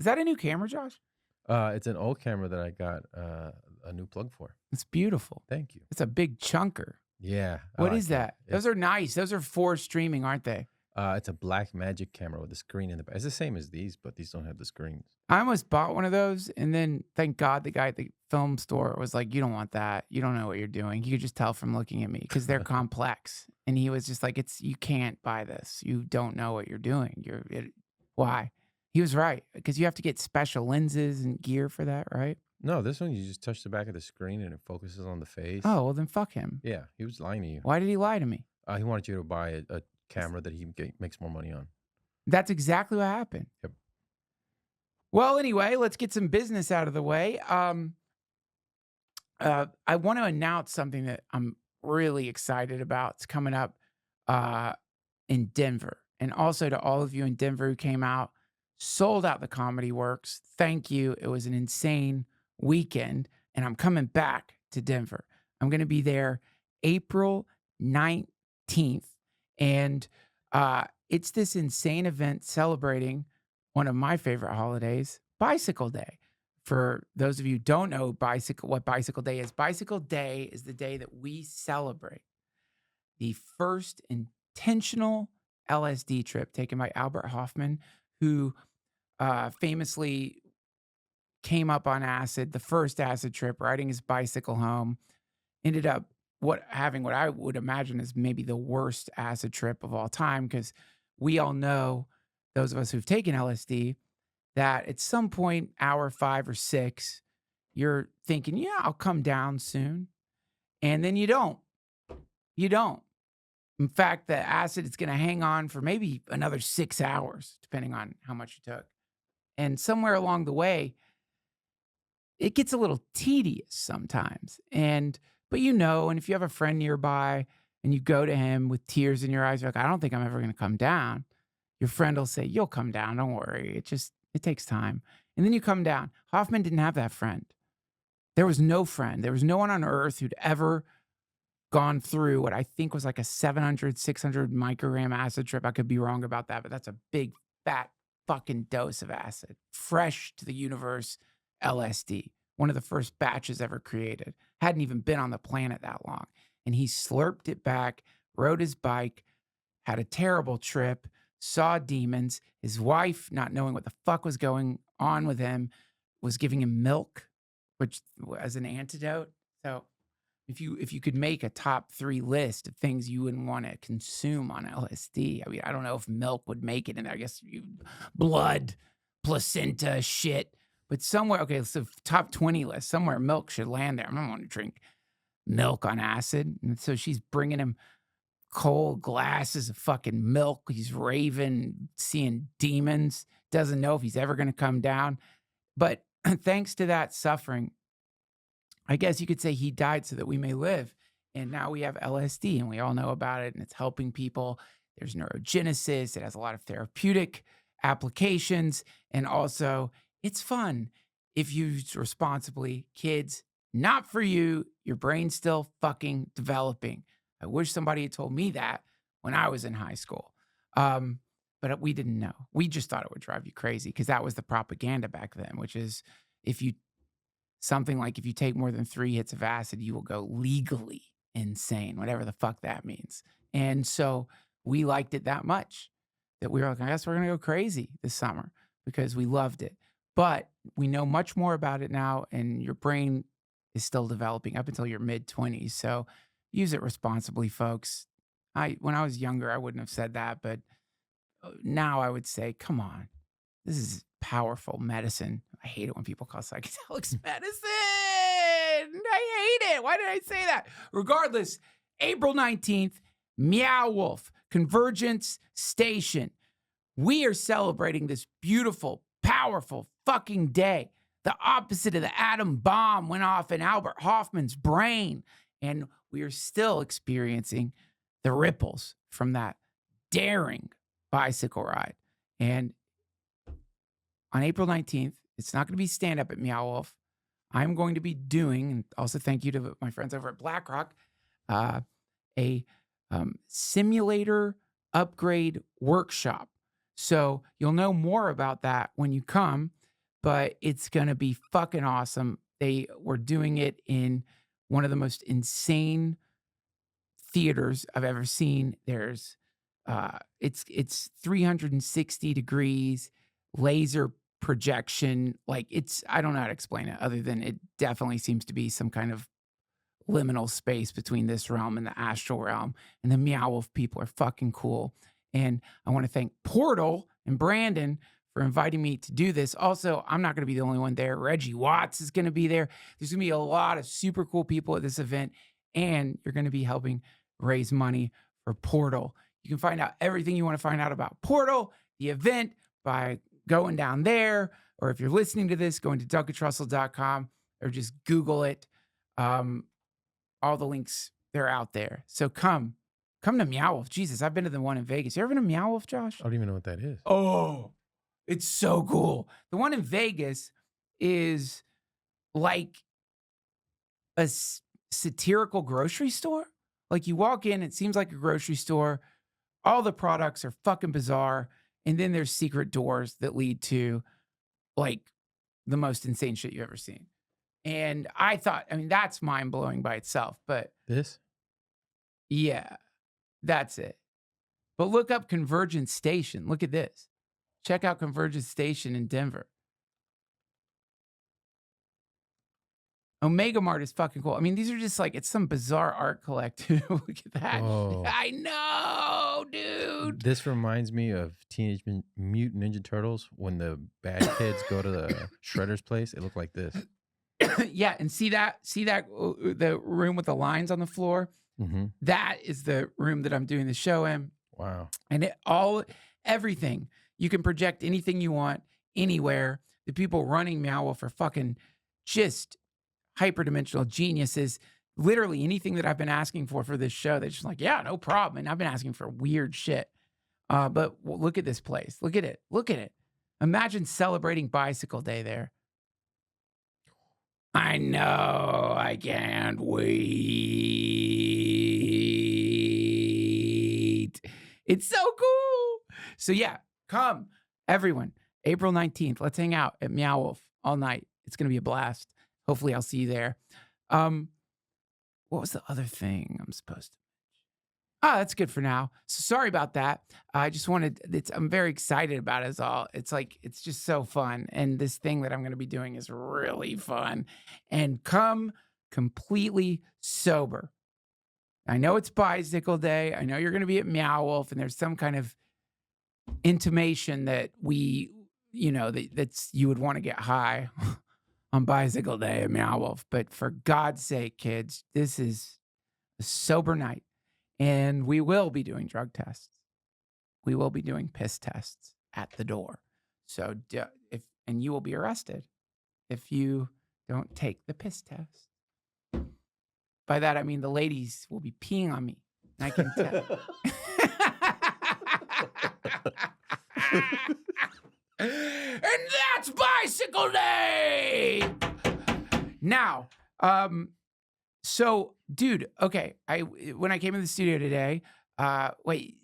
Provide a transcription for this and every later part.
that a new camera, Josh? It's an old camera that I got a new plug for. It's beautiful. Thank you. It's a big chunker. Yeah, I What like is it. that? Those are nice. Those are for streaming, aren't they? It's a black magic camera with a screen in the back. It's the same as these, but these don't have the screens. I almost bought one of those, and then thank God the guy at the film store was like, "You don't want that. You don't know what you're doing." You could just tell from looking at me because they're complex, and he was just like, "It's you can't buy this. You don't know what you're doing. Why?" He was right because you have to get special lenses and gear for that, right? No, this one you just touch the back of the screen and it focuses on the face. Oh well, then fuck him. Yeah, he was lying to you. Why did he lie to me? He wanted you to buy a camera that makes more money on. That's exactly what happened. Yep. Well, anyway, let's get some business out of the way. I want to announce something that I'm really excited about. It's coming up uh, in Denver. And also to all of you in Denver who came out, sold out the Comedy Works. Thank you. It was an insane weekend. And I'm coming back to Denver. I'm going to be there April 19th. And it's this insane event celebrating one of my favorite holidays, Bicycle Day. For those of you who don't know what Bicycle Day is the day that we celebrate the first intentional LSD trip taken by Albert Hoffman, who famously came up on acid, the first acid trip, riding his bicycle home, ended up having what I would imagine is maybe the worst acid trip of all time, because we all know, those of us who've taken LSD, that at some point, hour 5 or 6, you're thinking, yeah, I'll come down soon. And then you don't. You don't. In fact, the acid is going to hang on for maybe another 6 hours, depending on how much you took. And somewhere along the way, it gets a little tedious sometimes. But and if you have a friend nearby and you go to him with tears in your eyes, you're like, I don't think I'm ever going to come down. Your friend will say, you'll come down. Don't worry. It takes time. And then you come down. Hoffman didn't have that friend. There was no friend. There was no one on earth who'd ever gone through what I think was like a 700, 600 microgram acid trip. I could be wrong about that, but that's a big, fat fucking dose of acid. Fresh to the universe, LSD. One of the first batches ever created. Hadn't even been on the planet that long. And he slurped it back, rode his bike, had a terrible trip, saw demons. His wife, not knowing what the fuck was going on with him, was giving him milk, which as an antidote. So if you could make a top 3 list of things you wouldn't want to consume on LSD, I mean, I don't know if milk would make it in there. I guess blood, placenta, shit. But somewhere, okay, so top 20 list, somewhere milk should land there. I don't want to drink milk on acid. And so she's bringing him cold glasses of fucking milk. He's raving, seeing demons, doesn't know if he's ever going to come down. But thanks to that suffering, I guess you could say he died so that we may live. And now we have LSD and we all know about it and it's helping people. There's neurogenesis. It has a lot of therapeutic applications. And also it's fun if used responsibly. Kids, not for you. Your brain's still fucking developing. I wish somebody had told me that when I was in high school. But we didn't know. We just thought it would drive you crazy because that was the propaganda back then, which is if you take more than 3 hits of acid, you will go legally insane, whatever the fuck that means. And so we liked it that much that we were like, I guess we're going to go crazy this summer because we loved it. But we know much more about it now, and your brain is still developing up until your mid-20s. So use it responsibly, folks. When I was younger, I wouldn't have said that, but now I would say, come on, this is powerful medicine. I hate it when people call psychedelics medicine. I hate it. Why did I say that? Regardless, April 19th, Meow Wolf, Convergence Station. We are celebrating this beautiful, powerful fucking day. The opposite of the atom bomb went off in Albert Hoffman's brain. And we are still experiencing the ripples from that daring bicycle ride. And on April 19th, it's not going to be stand-up at Meow Wolf. I'm going to be doing, and also thank you to my friends over at BlackRock, a simulator upgrade workshop. So you'll know more about that when you come. but it's gonna be fucking awesome. They were doing it in one of the most insane theaters I've ever seen. It's 360 degrees laser projection. Like it's I don't know how to explain it other than it definitely seems to be some kind of liminal space between this realm and the astral realm. And the Meow Wolf people are fucking cool. And I want to thank Portal and Brandon for inviting me to do this. Also, I'm not going to be the only one there. Reggie Watts is going to be there. There's going to be a lot of super cool people at this event, and you're going to be helping raise money for Portal. You can find out everything you want to find out about Portal, the event, by going down there, or if you're listening to this, going to DuncanTrussell.com or just Google it. All the links, they're out there. So come to Meow Wolf. Jesus, I've been to the one in Vegas. You ever been to Meow Wolf, Josh? I don't even know what that is. Oh, it's so cool. The one in Vegas is like a satirical grocery store. Like you walk in, it seems like a grocery store. All the products are fucking bizarre. And then there's secret doors that lead to like the most insane shit you've ever seen. And I thought, I mean, that's mind blowing by itself, but This? yeah, that's it. But look up Convergence Station. Look at this. Check out Convergence Station in Denver. Omega Mart is fucking cool. I mean, these are just like, it's some bizarre art collective. Look at that. Whoa. I know, dude. This reminds me of Teenage Mutant Ninja Turtles when the bad kids go to the Shredder's place. It looked like this. Yeah, and see that the room with the lines on the floor? Mm-hmm. That is the room that I'm doing the show in. Wow. And everything. You can project anything you want anywhere. The people running Meow Wolf are fucking just hyperdimensional geniuses. Literally anything that I've been asking for this show, they're just like, yeah, no problem. And I've been asking for weird shit. But look at this place. Look at it. Look at it. Imagine celebrating Bicycle Day there. I know. I can't wait. It's so cool. So yeah, come everyone. April 19th. Let's hang out at Meow Wolf all night. It's going to be a blast. Hopefully I'll see you there. What was the other thing I'm supposed to? Oh, that's good for now. So sorry about that. I just I'm very excited about it as all. It's like, it's just so fun. And this thing that I'm going to be doing is really fun. And come completely sober. I know it's Bicycle Day. I know you're going to be at Meow Wolf and there's some kind of intimation that that's you would want to get high on Bicycle Day at Meow Wolf. But for God's sake, kids, this is a sober night. And we will be doing drug tests. We will be doing piss tests at the door. So and you will be arrested if you don't take the piss test. By that, I mean the ladies will be peeing on me. And I can tell. And that's Bicycle Day! Now, so, dude, okay, when I came in the studio today, wait,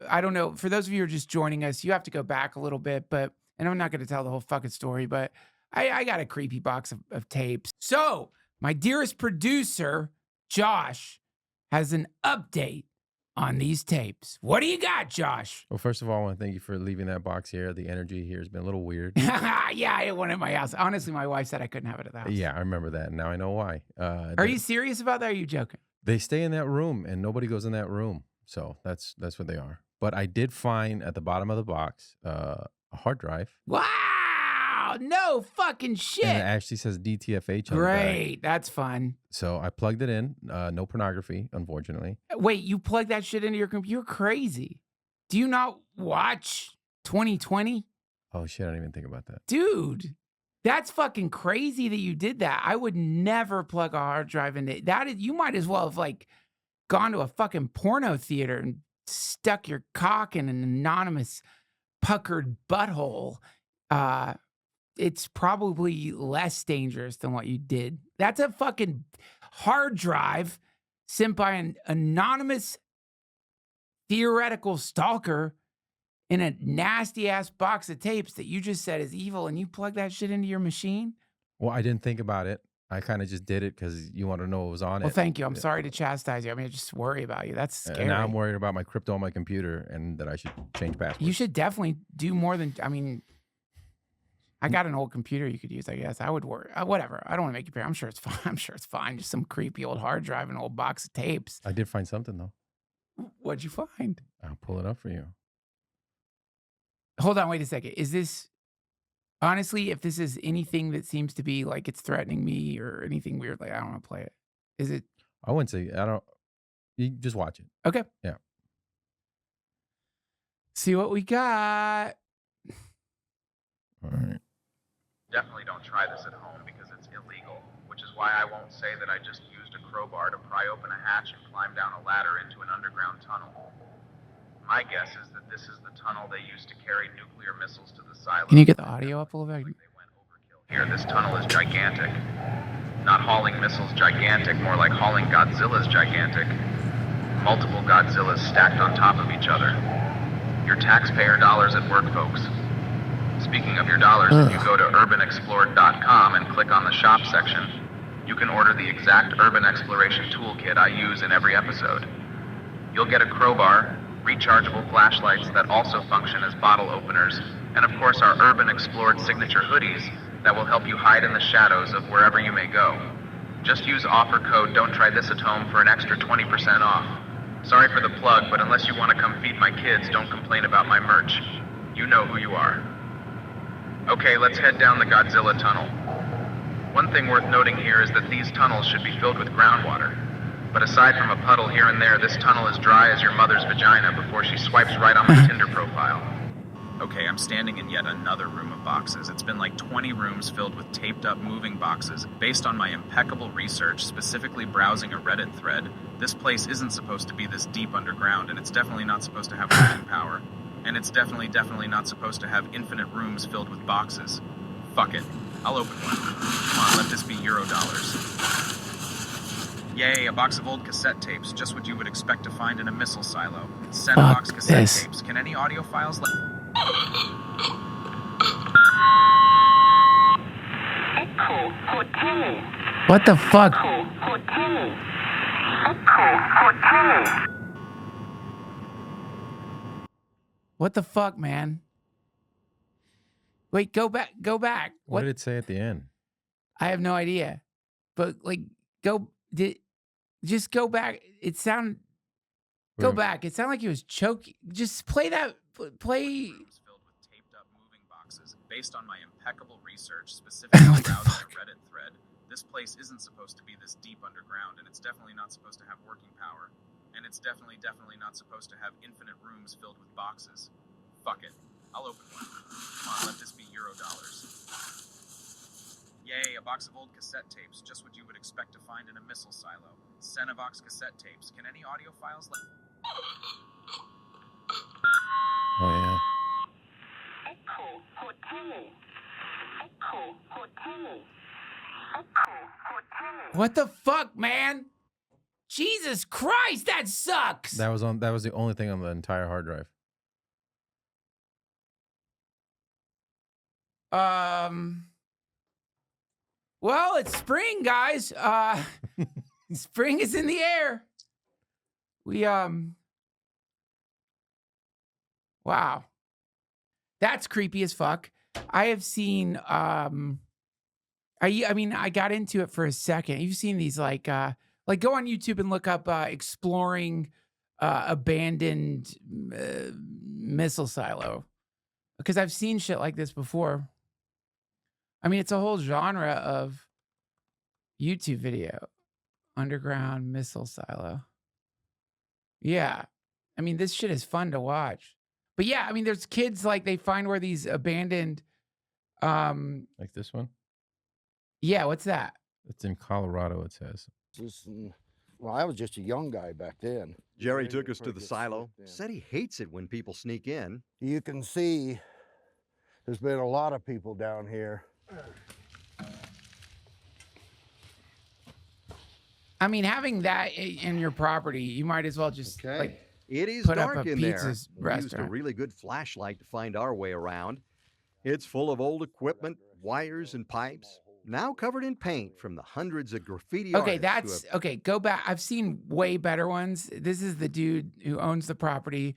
I don't know. For those of you who are just joining us, you have to go back a little bit, and I'm not going to tell the whole fucking story, but I got a creepy box of tapes. So, my dearest producer, Josh, has an update on these tapes. What do you got, Josh? Well, first of all, I want to thank you for leaving that box here. The energy here has been a little weird. Yeah, I had one at my house. Honestly, my wife said I couldn't have it at the house. Yeah, I remember that. Now I know why. Are you serious about that? Or are you joking? They stay in that room, and nobody goes in that room. So that's what they are. But I did find at the bottom of the box a hard drive. Wow! No fucking shit! And it actually says DTFH on Great, the back. that's fun. So I plugged it in. No pornography, unfortunately. Wait, you plug that shit into your computer? You're crazy. Do you not watch 2020? Oh, shit, I didn't even think about that. Dude, that's fucking crazy that you did that. I would never plug a hard drive into that. You might as well have like gone to a fucking porno theater and stuck your cock in an anonymous puckered butthole. It's probably less dangerous than what you did. That's a fucking hard drive sent by an anonymous theoretical stalker in a nasty ass box of tapes that you just said is evil, and you plug that shit into your machine? Well, I didn't think about it. I kind of just did it because you want to know what was on Well, it. thank you. I'm sorry to chastise you. I mean, I just worry about you. That's And now I'm scary. worried about my crypto on my computer and that I should change passwords. You should definitely do more than, I mean, I got an old computer you could use, I guess. I would worry. Whatever. I don't want to make you pay. I'm sure it's fine. I'm sure it's fine. Just some creepy old hard drive and an old box of tapes. I did find something though. What'd you find? I'll pull it up for you. Hold on. Wait a second. Is this, honestly, if this is anything that seems to be like it's threatening me or anything weird, like I don't want to play it. Is it? I wouldn't say, I don't, you just watch it. Okay. Yeah. See what we got. All right. Definitely don't try this at home because it's illegal, which is why I won't say that I just used a crowbar to pry open a hatch and climb down a ladder into an underground tunnel. My guess is that this is the tunnel they used to carry nuclear missiles to the silo. Can you get the audio up a little bit? They went overkill here. This tunnel is gigantic. Not hauling missiles gigantic, more like hauling Godzilla's gigantic. Multiple Godzillas stacked on top of each other. Your taxpayer dollars at work, folks. Speaking of your dollars, if you go to urbanexplored.com and click on the shop section, you can order the exact urban exploration toolkit I use in every episode. You'll get a crowbar, rechargeable flashlights that also function as bottle openers, and of course our Urban Explored signature hoodies that will help you hide in the shadows of wherever you may go. Just use offer code Don't Try This at Home for an extra 20% off. Sorry for the plug, but unless you want to come feed my kids, don't complain about my merch. You know who you are. Okay, let's head down the Godzilla tunnel. One thing worth noting here is that these tunnels should be filled with groundwater. But aside from a puddle here and there, this tunnel is dry as your mother's vagina before she swipes right on my Tinder profile. Okay, I'm standing in yet another room of boxes. It's been like 20 rooms filled with taped up moving boxes. Based on my impeccable research, specifically browsing a Reddit thread, this place isn't supposed to be this deep underground, and it's definitely not supposed to have working power. And it's definitely not supposed to have infinite rooms filled with boxes. Fuck it. I'll open one. Come on, let this be Eurodollars. Yay, a box of old cassette tapes, just what you would expect to find in a missile silo. Box cassette this. tapes. Can any audio files Echo Hotel. What the fuck? Echo Hotel. Echo Hotel. What the fuck, man? Wait, go back. Go back. What did it say at the end? I have no idea. But like, just go back. It sounded. Go back. It sounded like he was choking. Just play that. Play. rooms filled with taped up moving boxes? Based on my impeccable research, specifically What the browsing fuck? a Reddit thread, this place isn't supposed to be this deep underground, and it's definitely not supposed to have working power. And it's definitely not supposed to have infinite rooms filled with boxes. Fuck it. I'll open one. Come on, let this be Eurodollars. Yay, a box of old cassette tapes, just what you would expect to find in a missile silo. Box cassette tapes. Can any audio files Oh, Echo Hotel. Echo Hotel. Echo Hotel. What the fuck, man? Jesus Christ, that sucks. yeah. That was the only thing on the entire hard drive. Well, it's spring, guys. Spring is in the air. Wow. That's creepy as fuck. I have seen I mean, I got into it for a second. You've seen these like go on YouTube and look up exploring abandoned missile silo. Because I've seen shit like this before. I mean, it's a whole genre of YouTube video. Underground missile silo. Yeah. I mean, this shit is fun to watch. But yeah, I mean, there's kids like they find where these abandoned Like this one? yeah, what's that? It's in Colorado, it says. Well, I was just a young guy back then. Jerry took us to the silo, said he hates it when people sneak in. You can see there's been a lot of people down here. I mean, having that in your property, you might as well just Okay. like It is put up dark a in there. pizza We used a restaurant. really good flashlight to find our way around. It's full of old equipment, wires, and pipes, now covered in paint from the hundreds of graffiti Okay, artists who have okay. Go back. I've seen way better ones. This is the dude who owns the property,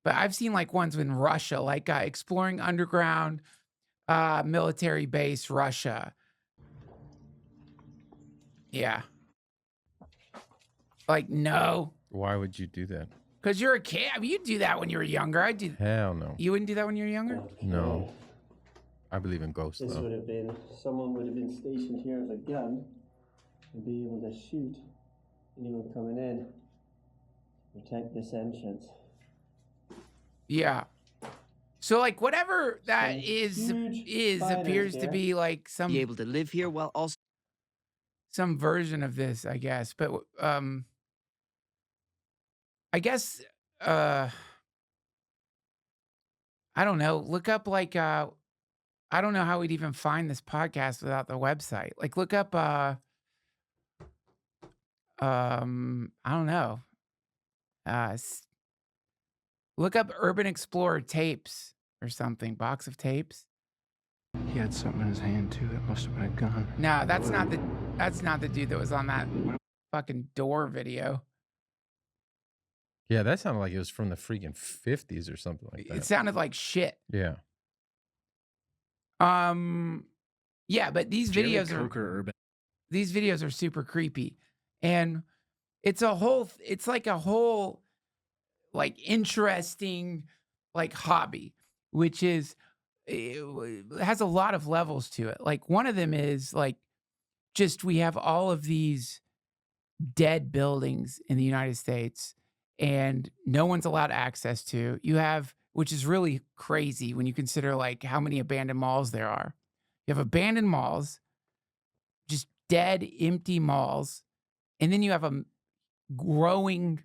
but I've seen like ones in Russia, like exploring underground military base, Russia. Yeah. Like, no, Why would you do that? because you're a kid. I mean, you'd do that when you were younger. I do. Hell no. You wouldn't do that when you were younger? No. I believe in ghosts, This though. would have been, someone would have been stationed here with a gun and be able to shoot anyone coming in, protect this entrance. Yeah. So like whatever that Some is huge spiders appears to there. be like some Be able to live here while also some version of this, I guess. But I guess I don't know. Look up like I don't know how we'd even find this podcast without the website. Like look up I don't know. Look up Urban Explorer tapes or something, box of tapes. He had something in his hand too. That must have been a gun. No, that's not the dude that was on that fucking door video. Yeah, that sounded like it was from the freaking 50s or something like that. It sounded like shit. Yeah. Yeah, but these videos are super creepy. And it's like a whole like interesting like hobby, which is it has a lot of levels to it. Like one of them is like just we have all of these dead buildings in the United States and no one's allowed access to. You have, which is really crazy when you consider like how many abandoned malls there are. You have abandoned malls, just dead, empty malls, and then you have a growing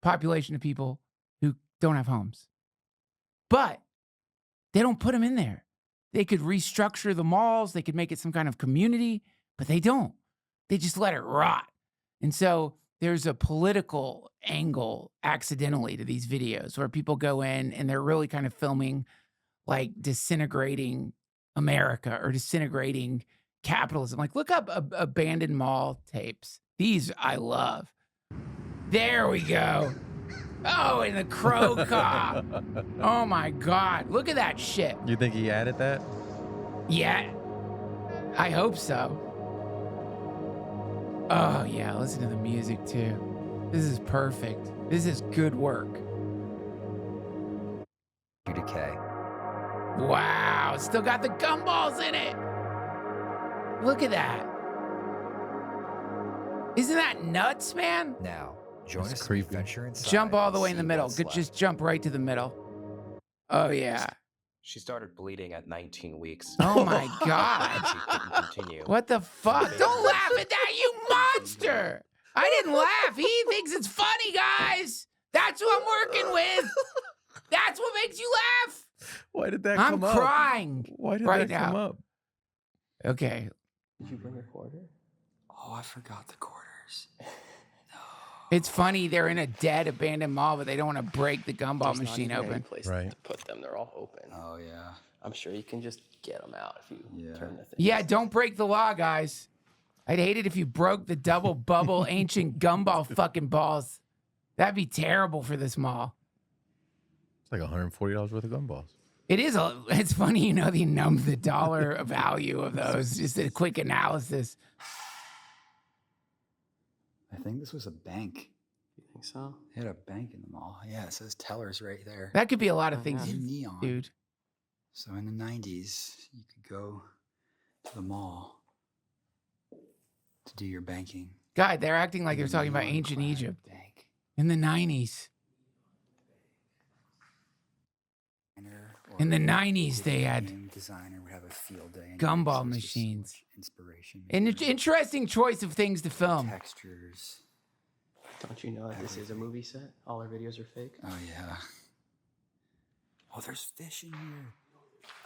population of people who don't have homes. But they don't put them in there. They could restructure the malls, they could make it some kind of community, but they don't. They just let it rot. And so there's a political angle accidentally to these videos where people go in and they're really kind of filming like disintegrating America or disintegrating capitalism. Like look up abandoned mall tapes. These I love. There we go. Oh, and the crow caw. Oh my God. Look at that shit. You think he added that? Yeah. I hope so. Oh yeah, listen to the music too. This is perfect. This is good work. Decay. Wow, still got the gumballs in it. Look at that. Isn't that nuts, man? Now, join That's us creepy. in the adventure inside. Jump all the and way in the see middle. what's Good, left. just jump right to the middle. Oh yeah. She started bleeding at 19 weeks. Oh my She God. couldn't continue. What the fuck? Don't laugh at that, you monster. I didn't laugh. He thinks it's funny, guys. That's who I'm working with. That's what makes you laugh. Why did that I'm come up? crying Why did right that come now. up? Okay. Did you bring a quarter? Oh, I forgot the quarters. It's funny. They're in a dead abandoned mall, but they don't want to break the gumball machine open. Place Right. to put them. They're all open. Oh, yeah. I'm sure you can just get them out if you Yeah. turn the thing. Yeah, don't break the law, guys. I'd hate it if you broke the double bubble ancient gumball fucking balls. That'd be terrible for this mall. It's like $140 worth of gumballs. It is. It's funny, the dollar value of those. Just a quick analysis. I think this was a bank. You think so? They had a bank in the mall. Yeah, it says tellers right there. That could be a lot of Oh, things, In neon. dude. So in the 90s, you could go to the mall to do your banking. God, they're acting like they're in a talking about neon ancient clad Egypt Bank. in the 90s. Or In the 90s, they video had game designer would have a field day. and gumball there was just so machines. much Inspiration. An for interesting choice of things to film. textures. Don't you know that this is a movie set? All our videos are fake. Oh yeah. Oh, there's fish in here.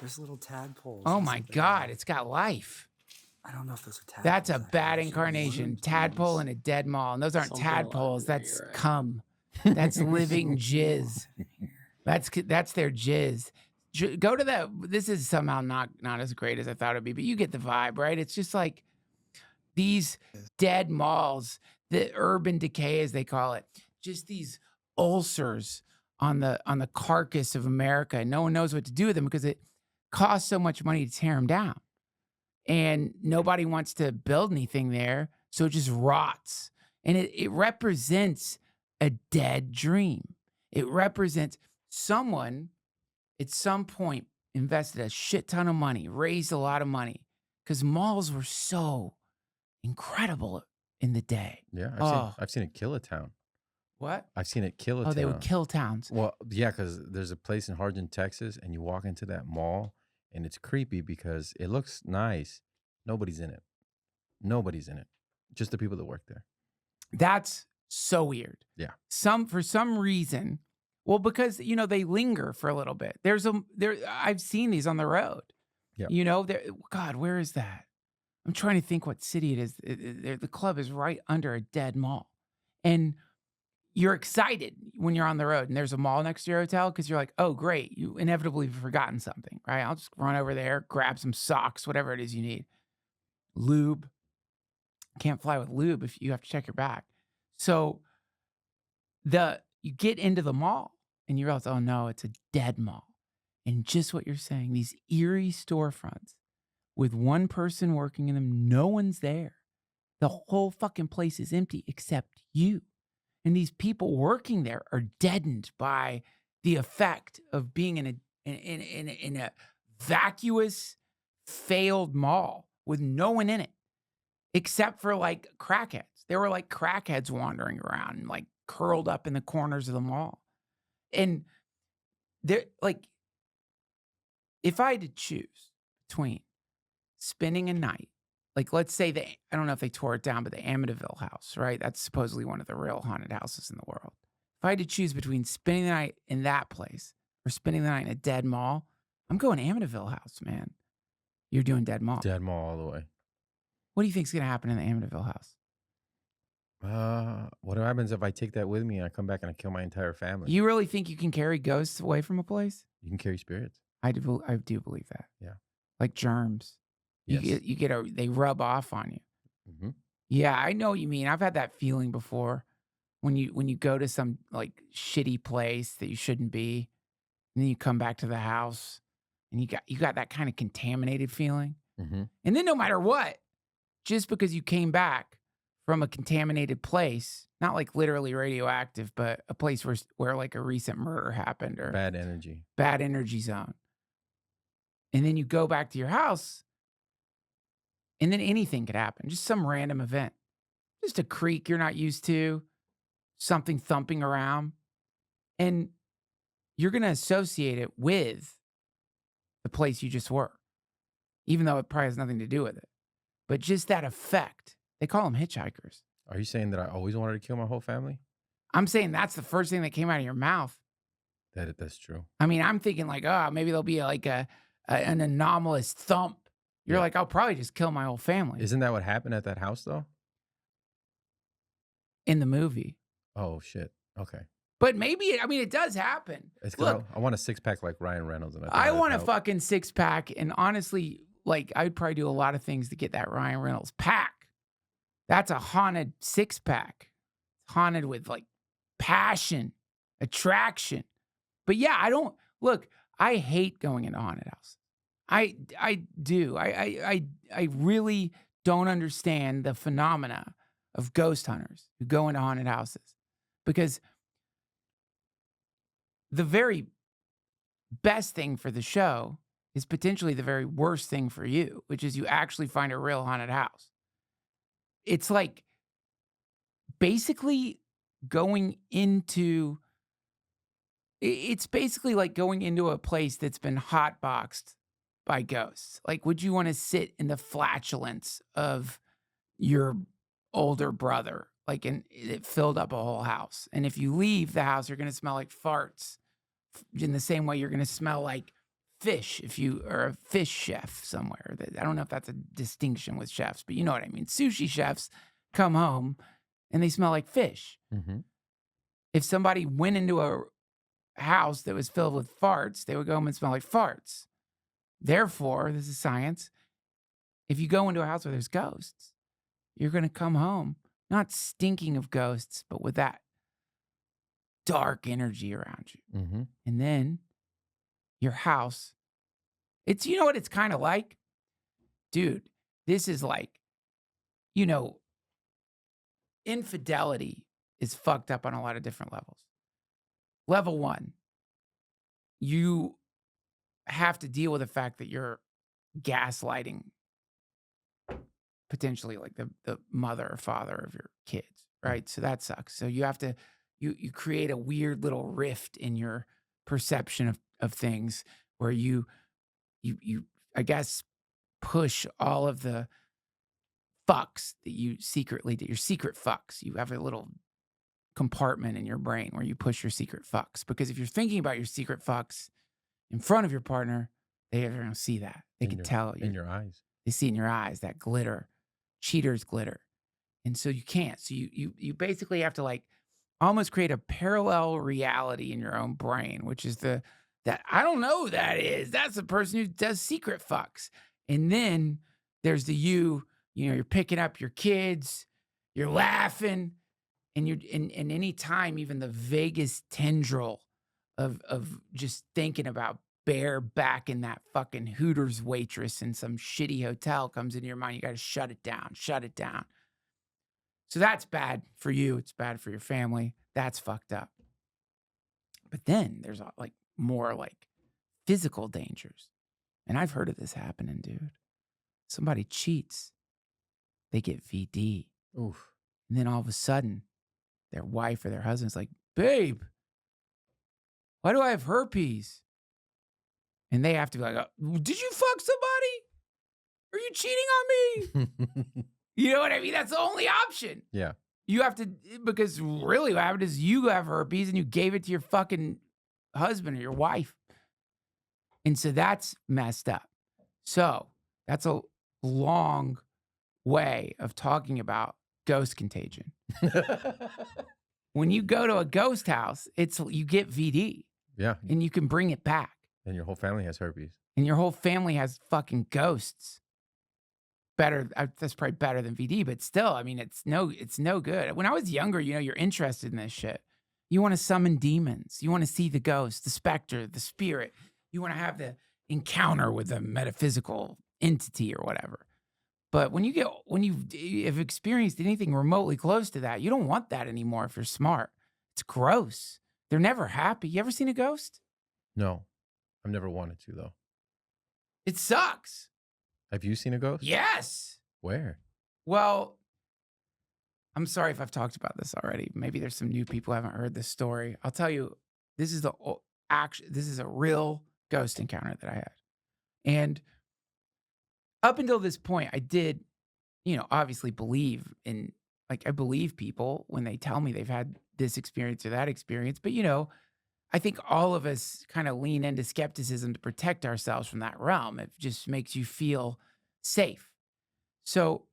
There's little tadpoles. Oh and my stuff like God, that. it's got life. I don't know if those are tadpoles. That's a actually. bad Those are incarnation. worms. Tadpole in a dead mall. And those aren't Something a lot tadpoles, that's creepier, right? cum. That's living jizz. That's their jizz. Go to that. This is somehow not as great as I thought it'd be, but you get the vibe, right? It's just like these dead malls, the urban decay, as they call it, just these ulcers on the carcass of America. No one knows what to do with them because it costs so much money to tear them down, and nobody wants to build anything there, so it just rots. And it represents a dead dream. It represents someone at some point invested a shit ton of money, raised a lot of money, because malls were so incredible in the day. Yeah, Oh, I've seen it kill a town. what? I've seen it kill a Oh, town. they would kill towns. Well, yeah, because there's a place in Harjan, Texas, and you walk into that mall, and it's creepy because it looks nice. Nobody's in it. Nobody's in it. Just the people that work there. That's so weird. Yeah. For some reason, well, because they linger for a little bit. I've seen these on the road. Yeah. God, where is that? I'm trying to think what city it is. The club is right under a dead mall, and you're excited when you're on the road and there's a mall next to your hotel because you're like, oh, great, you inevitably have forgotten something, right? I'll just run over there, grab some socks, whatever it is you need, lube. Can't fly with lube if you have to check your bag. So you get into the mall and you realize, oh no, it's a dead mall. And just what you're saying, these eerie storefronts with one person working in them, no one's there. The whole fucking place is empty except you. And these people working there are deadened by the effect of being in a vacuous, failed mall with no one in it. Except for like crackheads. There were like crackheads wandering around and like curled up in the corners of the mall. And they're like, if I had to choose between spending a night, like let's say I don't know if they tore it down, but the Amityville house, right? That's supposedly one of the real haunted houses in the world. If I had to choose between spending the night in that place or spending the night in a dead mall, I'm going Amityville house, man. You're doing dead mall. Dead mall all the way. What do you think's going to happen in the Amityville house? What happens if I take that with me and I come back and I kill my entire family? You really think you can carry ghosts away from a place? You can carry spirits. I do believe that. Yeah. Like germs. Yes. They rub off on you. Mm-hmm. Yeah, I know what you mean. I've had that feeling before when you go to some like shitty place that you shouldn't be, and then you come back to the house and you got that kind of contaminated feeling. Mm-hmm. And then no matter what, just because you came back from a contaminated place, not like literally radioactive, but a place where like a recent murder happened or bad energy zone. And then you go back to your house and then anything could happen. Just some random event, just a creak you're not used to, something thumping around. And you're going to associate it with the place you just were, even though it probably has nothing to do with it. But just that effect, they call them hitchhikers. Are you saying that I always wanted to kill my whole family? I'm saying that's the first thing that came out of your mouth. That's true. I mean, I'm thinking like, oh, maybe there'll be like an anomalous thump. You're like, I'll probably just kill my whole family. Isn't that what happened at that house though? In the movie. Oh shit. Okay. But maybe it does happen. Look, I want a 6-pack like Ryan Reynolds. And I want a fucking 6-pack. And honestly, like I would probably do a lot of things to get that Ryan Reynolds pack. That's a haunted 6-pack. It's haunted with like passion, attraction. But yeah, I hate going into haunted houses. I do. I really don't understand the phenomena of ghost hunters who go into haunted houses, because the very best thing for the show is potentially the very worst thing for you, which is you actually find a real haunted house. It's like basically it's basically like going into a place that's been hotboxed by ghosts. Like, would you want to sit in the flatulence of your older brother? Like, and it filled up a whole house. And if you leave the house, you're going to smell like farts in the same way you're going to smell like fish if you are a fish chef somewhere. I don't know if that's a distinction with chefs, but you know what I mean. Sushi chefs come home and they smell like fish. Mm-hmm. If somebody went into a house that was filled with farts, they would go home and smell like farts. Therefore, this is science. If you go into a house where there's ghosts, you're going to come home not stinking of ghosts, but with that dark energy around you. Mm-hmm. And then your house, it's, you know what it's kind of like? Dude, this is like, you know, infidelity is fucked up on a lot of different levels. Level one, you have to deal with the fact that you're gaslighting potentially like the mother or father of your kids, right? So that sucks. So you have to, you create a weird little rift in your perception of things where you I guess push all of the fucks that you secretly do, your secret fucks. You have a little compartment in your brain where you push your secret fucks. Because if you're thinking about your secret fucks in front of your partner, they're going to see that. They can tell in your eyes. They see in your eyes that glitter, cheater's glitter. And so you can't. So you basically have to like almost create a parallel reality in your own brain, which is that I don't know who that is. That's the person who does secret fucks. And then there's the you know, you're picking up your kids, you're laughing, and you're in any time, even the vaguest tendril of just thinking about bareback in that fucking Hooters waitress in some shitty hotel comes into your mind. You got to shut it down, shut it down. So that's bad for you. It's bad for your family. That's fucked up. But then there's like more like physical dangers. And I've heard of this happening, dude. Somebody cheats. They get VD. Oof. And then all of a sudden, their wife or their husband's like, babe, why do I have herpes? And they have to be like, did you fuck somebody? Are you cheating on me? You know what I mean? That's the only option. Yeah. You have to, because really what happened is you have herpes and you gave it to your fucking husband or your wife. And so that's messed up. So that's a long way of talking about ghost contagion. When you go to a ghost house, you get VD. Yeah. And you can bring it back. And your whole family has herpes. And your whole family has fucking ghosts. Better, that's probably better than VD, but still, I mean, it's no good. When I was younger, you know, you're interested in this shit. You want to summon demons. You want to see the ghost, the specter, the spirit. You want to have the encounter with a metaphysical entity or whatever. But when you have experienced anything remotely close to that, you don't want that anymore if you're smart. It's gross. They're never happy. You ever seen a ghost? No, I've never wanted to though. It sucks. Have you seen a ghost? Yes. Where? Well, I'm sorry if I've talked about this already. Maybe there's some new people who haven't heard this story. I'll tell you, this is a real ghost encounter that I had. And up until this point, I did, you know, obviously believe in, like, I believe people when they tell me they've had this experience or that experience. But, you know, I think all of us kind of lean into skepticism to protect ourselves from that realm. It just makes you feel safe. So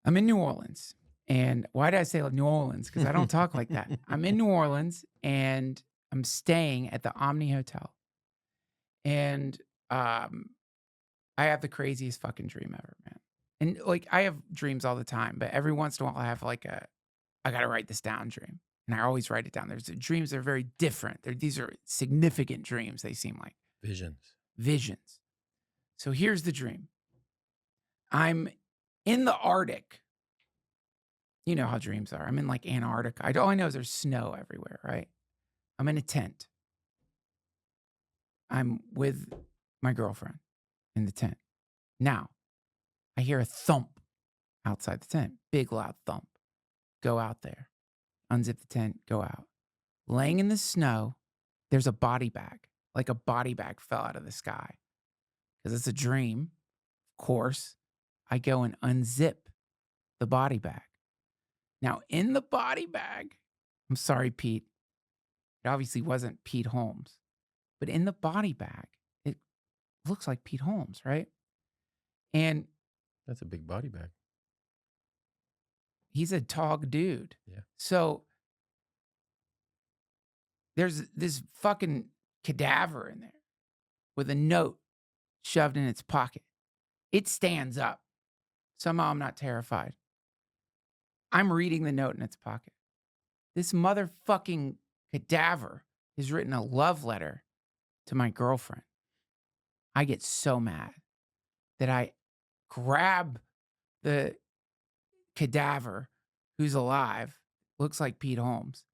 I'm in New Orleans. And why did I say New Orleans? Because I don't talk like that. I'm in New Orleans and I'm staying at the Omni Hotel. And I have the craziest fucking dream ever, man. And like, I have dreams all the time, but every once in a while I have like I got to write this down dream. And I always write it down. There's dreams that are very different. These are significant dreams, they seem like. Visions. So here's the dream. I'm in the Arctic. You know how dreams are. I'm in like Antarctica. All I know is there's snow everywhere, right? I'm in a tent. I'm with my girlfriend in the tent. Now, I hear a thump outside the tent. Big, loud thump. Go out there. Unzip the tent, go out. Laying in the snow, there's a body bag. Like a body bag fell out of the sky. Because it's a dream, of course. I go and unzip the body bag. Now, in the body bag, I'm sorry, Pete. It obviously wasn't Pete Holmes. But in the body bag, it looks like Pete Holmes, right? And that's a big body bag. He's a tall dude. Yeah. So there's this fucking cadaver in there with a note shoved in its pocket. It stands up. Somehow I'm not terrified. I'm reading the note in its pocket. This motherfucking cadaver has written a love letter to my girlfriend. I get so mad that I grab the cadaver who's alive, looks like Pete Holmes,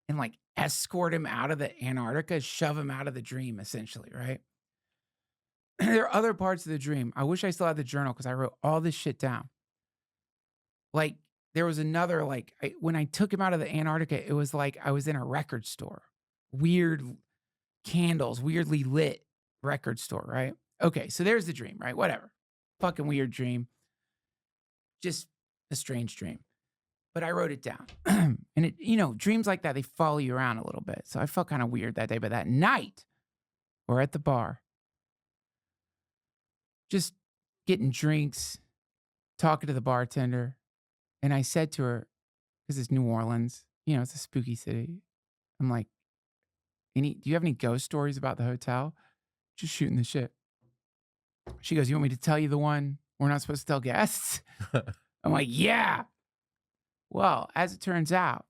and like escort him out of the Antarctica, shove him out of the dream, essentially, right? There are other parts of the dream. I wish I still had the journal because I wrote all this shit down. Like, there was another, like, when I took him out of the Antarctica, it was like I was in a record store. Weird candles, weirdly lit record store, right? Okay, so there's the dream, right? Whatever. Fucking weird dream. Just a strange dream. But I wrote it down. And it, you know, dreams like that, they follow you around a little bit. So I felt kind of weird that day. But that night, we're at the bar, just getting drinks, talking to the bartender. And I said to her, because it's New Orleans, you know, it's a spooky city. I'm like, do you have any ghost stories about the hotel? Just shooting the shit. She goes, you want me to tell you the one we're not supposed to tell guests? I'm like, yeah. Well, as it turns out,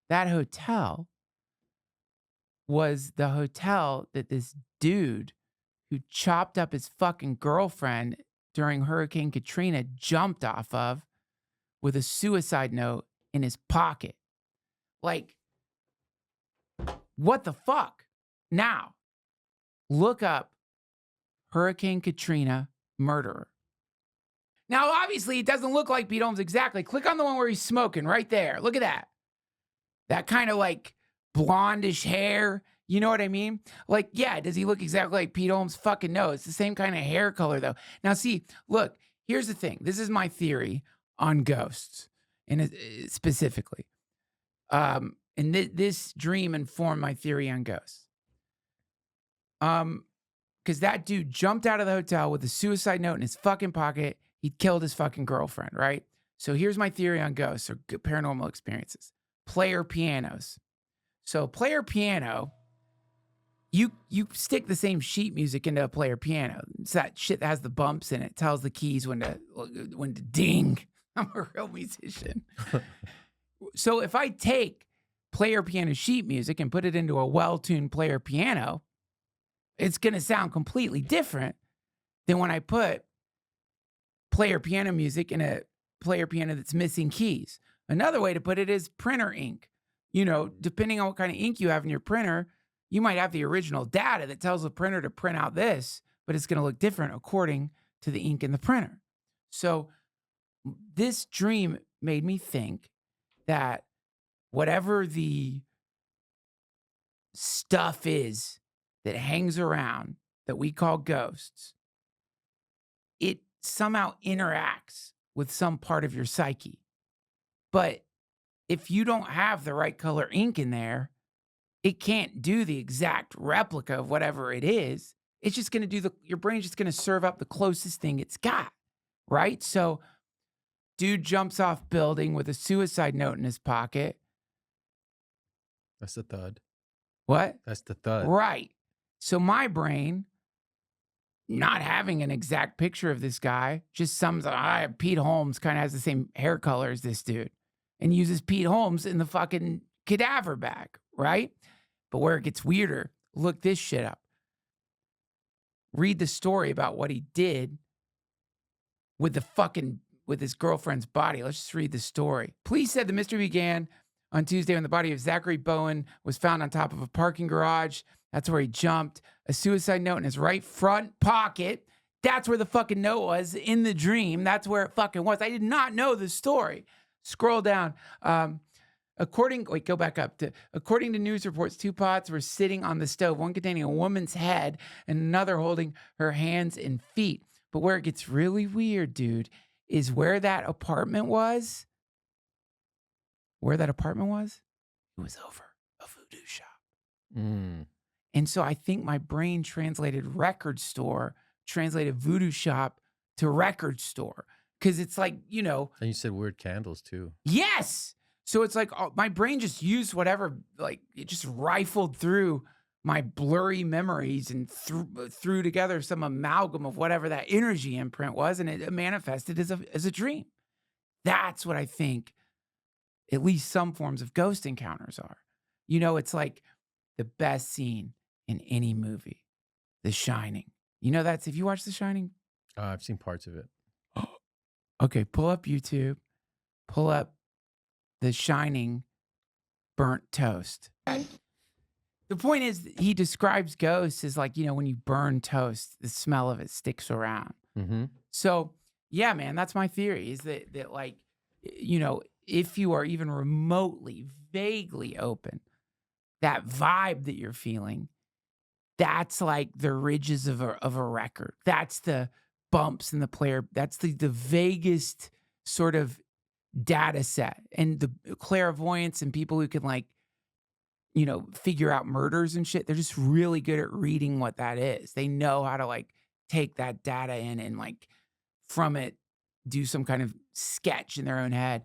that hotel was the hotel that this dude who chopped up his fucking girlfriend during Hurricane Katrina jumped off of with a suicide note in his pocket. Like, what the fuck? Now, look up Hurricane Katrina murderer. Now, obviously, it doesn't look like Pete Holmes exactly. Click on the one where he's smoking right there. Look at that. That kind of like blondish hair. You know what I mean? Like, yeah, does he look exactly like Pete Holmes? Fucking no. It's the same kind of hair color, though. Now, see, look, here's the thing. This is my theory on ghosts, and specifically. And this dream informed my theory on ghosts. Because that dude jumped out of the hotel with a suicide note in his fucking pocket. He killed his fucking girlfriend, right? So here's my theory on ghosts or paranormal experiences. Player pianos. So player piano, you stick the same sheet music into a player piano. It's that shit that has the bumps in it. Tells the keys when to ding. I'm a real musician. So if I take player piano sheet music and put it into a well-tuned player piano, it's going to sound completely different than when I put player piano music in a player piano that's missing keys. Another way to put it is printer ink. You know, depending on what kind of ink you have in your printer, you might have the original data that tells the printer to print out this, but it's going to look different according to the ink in the printer. So this dream made me think that whatever the stuff is that hangs around that we call ghosts, it somehow interacts with some part of your psyche. But if you don't have the right color ink in there, it can't do the exact replica of whatever it is. It's just going to do your brain's just going to serve up the closest thing it's got, right? So dude jumps off building with a suicide note in his pocket. That's the thud. What? That's the thud. Right. So my brain, not having an exact picture of this guy, just sums up, Pete Holmes kind of has the same hair color as this dude and uses Pete Holmes in the fucking cadaver bag, right? But where it gets weirder, look this shit up. Read the story about what he did with his girlfriend's body. Let's just read the story. Police said the mystery began on Tuesday when the body of Zachary Bowen was found on top of a parking garage. That's where he jumped. A suicide note in his right front pocket. That's where the fucking note was in the dream. That's where it fucking was. I did not know the story. Scroll down. According to news reports, 2 pots were sitting on the stove, one containing a woman's head and another holding her hands and feet. But where it gets really weird, dude, is where that apartment was. Where that apartment was? It was over a voodoo shop. Mm. And so I think my brain translated voodoo shop to record store. Because it's like, you know. And you said weird candles too. Yes. So it's like my brain just used whatever, like it just rifled through my blurry memories and threw together some amalgam of whatever that energy imprint was, and it manifested as a dream. That's what I think at least some forms of ghost encounters are. It's like the best scene in any movie, The Shining. That's if you watch The Shining. I've seen parts of it. Okay, pull up YouTube, pull up The Shining burnt toast. The point is, he describes ghosts as like, when you burn toast, the smell of it sticks around. Mm-hmm. So, yeah, man, that's my theory is that like, if you are even remotely, vaguely open, that vibe that you're feeling, that's like the ridges of a record. That's the bumps in the player. That's the vaguest sort of data set. And the clairvoyance and people who can like, figure out murders and shit, they're just really good at reading what that is. They know how to like take that data in and like from it do some kind of sketch in their own head.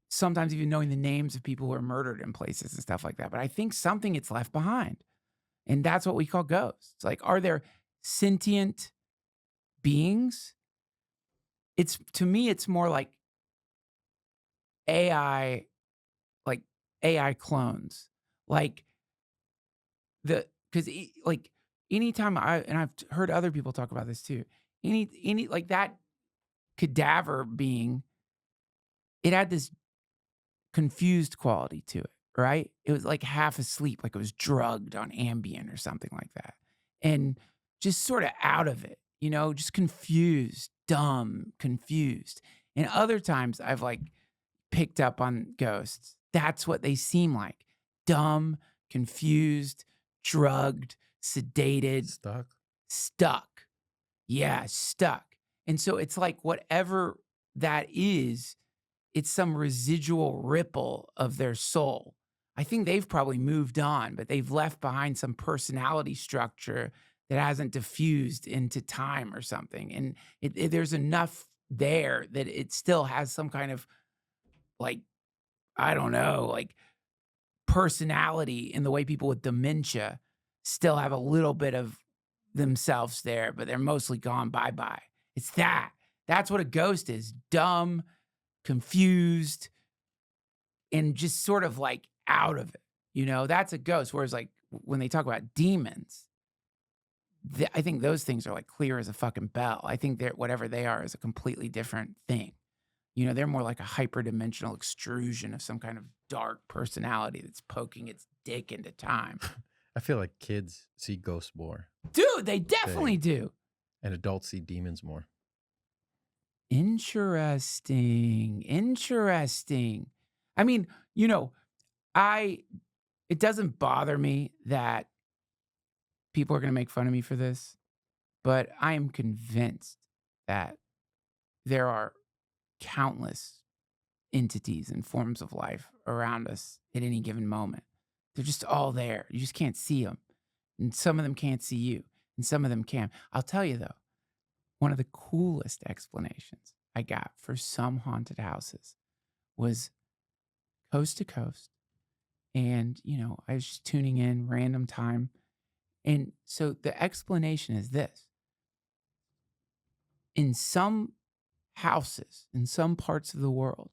Sometimes even knowing the names of people who are murdered in places and stuff like that. But I think something gets left behind. And that's what we call ghosts. Like, are there sentient beings? To me, it's more like AI clones. Like because like anytime I've heard other people talk about this too. Any like that cadaver being, it had this confused quality to it, right? It was like half asleep, like it was drugged on Ambien or something like that. And just sort of out of it, just confused, dumb, confused. And other times I've like picked up on ghosts. That's what they seem like. Dumb, confused, drugged, sedated, stuck. Yeah, stuck. And so it's like whatever that is, it's some residual ripple of their soul. I think they've probably moved on, but they've left behind some personality structure that hasn't diffused into time or something. And there's enough there that it still has some kind of like, I don't know, like personality in the way people with dementia still have a little bit of themselves there, but they're mostly gone bye-bye. It's that. That's what a ghost is. Dumb, confused, and just sort of like out of it. That's a ghost. Whereas like when they talk about demons, I think those things are like clear as a fucking bell. I think that whatever they are is a completely different thing. They're more like a hyperdimensional extrusion of some kind of dark personality that's poking its dick into time. I feel like kids see ghosts more. Dude, they definitely do. And adults see demons more. Interesting. I mean, it doesn't bother me that people are going to make fun of me for this, but I am convinced that there are countless entities and forms of life around us at any given moment. They're just all there. You just can't see them. And some of them can't see you, and some of them can. I'll tell you though, one of the coolest explanations I got for some haunted houses was coast to coast. And, I was just tuning in random time. And so the explanation is this. In some houses, in some parts of the world,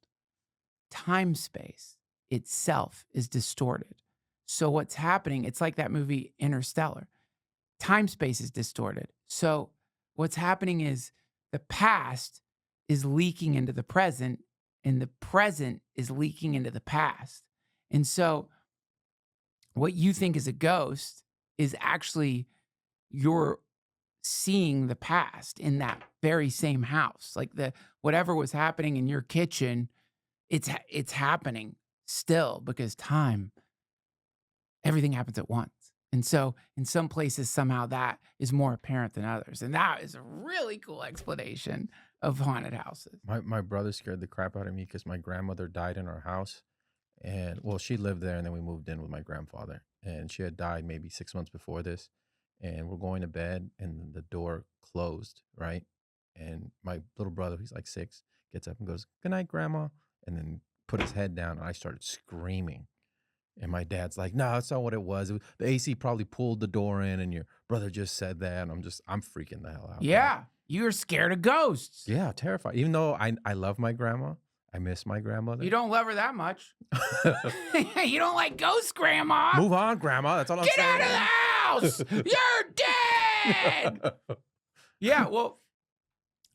time space itself is distorted. So what's happening, it's like that movie Interstellar. Time space is distorted. So what's happening is the past is leaking into the present, and the present is leaking into the past. And so what you think is a ghost is actually you're seeing the past in that very same house. Like whatever was happening in your kitchen, it's happening still because time, everything happens at once. And so in some places, somehow that is more apparent than others. And that is a really cool explanation of haunted houses. My brother scared the crap out of me because my grandmother died in our house. And well, she lived there and then we moved in with my grandfather. And she had died maybe 6 months before this. And we're going to bed and the door closed, right? And my little brother, who's like 6, gets up and goes, "Good night, Grandma." And then put his head down, and I started screaming. And my dad's like, "No, that's not what it was. The AC probably pulled the door in, and your brother just said that." And I'm freaking the hell out. Bro. Yeah. You were scared of ghosts. Yeah, terrified. Even though I love my grandma, I miss my grandmother. You don't love her that much. You don't like ghosts, Grandma. Move on, Grandma. That's all I'm Get saying. out of the house. You're dead. Yeah, well,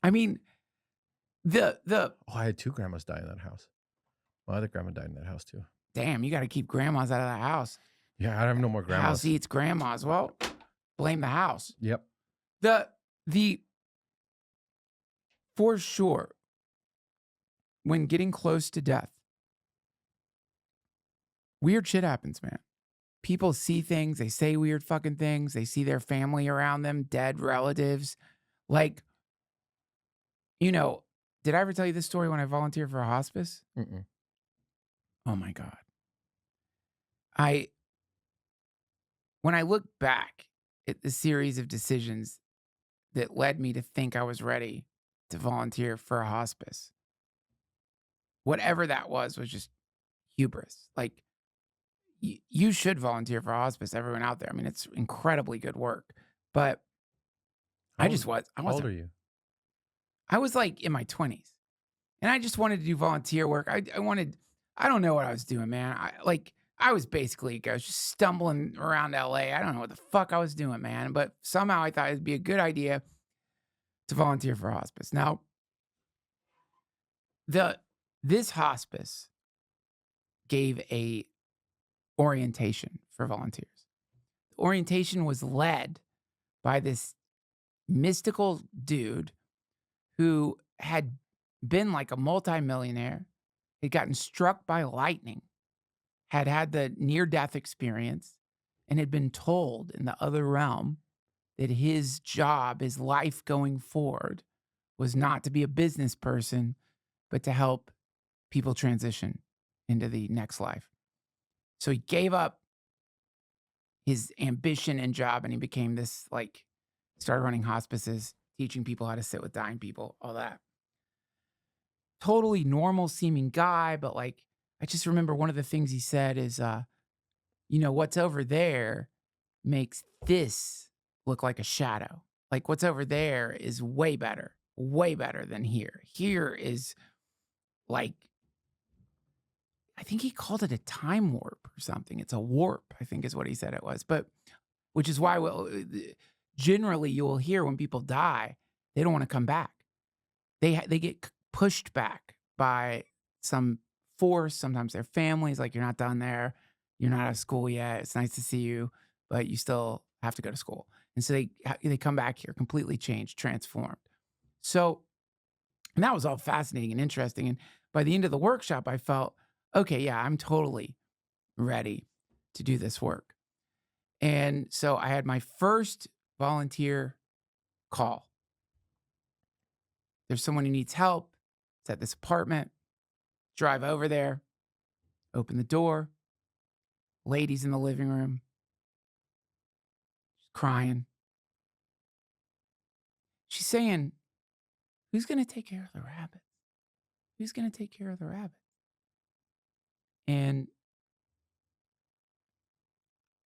I mean, the Oh, I had 2 grandmas die in that house. My other grandma died in that house too. damn, you got to keep grandmas out of the house. Yeah, I have no more grandmas. House eats grandmas. Well, blame the house. Yep. The for sure, when getting close to death, weird shit happens, man. People see things, they say weird fucking things, they see their family around them, dead relatives. Like, you know, did I ever tell you this story when I volunteered for a hospice? Mm-mm. Oh my God. When I look back at the series of decisions that led me to think I was ready to volunteer for a hospice, whatever that was just hubris. Like, you should volunteer for hospice, everyone out there. I mean, it's incredibly good work. But I How old are you? I was like in my 20s. And I just wanted to do volunteer work. I don't know what I was doing, man. I was basically a ghost, just stumbling around LA. I don't know what the fuck I was doing, man. But somehow I thought it'd be a good idea to volunteer for hospice. Now, this hospice gave a orientation for volunteers. The orientation was led by this mystical dude who had been like a multimillionaire, had gotten struck by lightning, had the near-death experience, and had been told in the other realm that his job, his life going forward, was not to be a business person, but to help people transition into the next life. So he gave up his ambition and job, and he became this, started running hospices, teaching people how to sit with dying people, all that. Totally normal seeming guy, but I just remember one of the things he said is, what's over there makes this look like a shadow. Like what's over there is way better than here. Here is I think he called it a time warp or something. It's a warp, I think is what he said it was. But which is why generally you will hear when people die, they don't want to come back. They get pushed back by some force. Sometimes their families, like, you're not done there. You're not out of school yet. It's nice to see you, but you still have to go to school. And so they come back here completely changed, transformed. So, and that was all fascinating and interesting. And by the end of the workshop, I felt, okay, yeah, I'm totally ready to do this work. And so I had my first volunteer call. There's someone who needs help. It's at this apartment. Drive over there, open the door. Lady's in the living room. She's crying. She's saying, who's going to take care of the rabbits? Who's going to take care of the rabbits? And,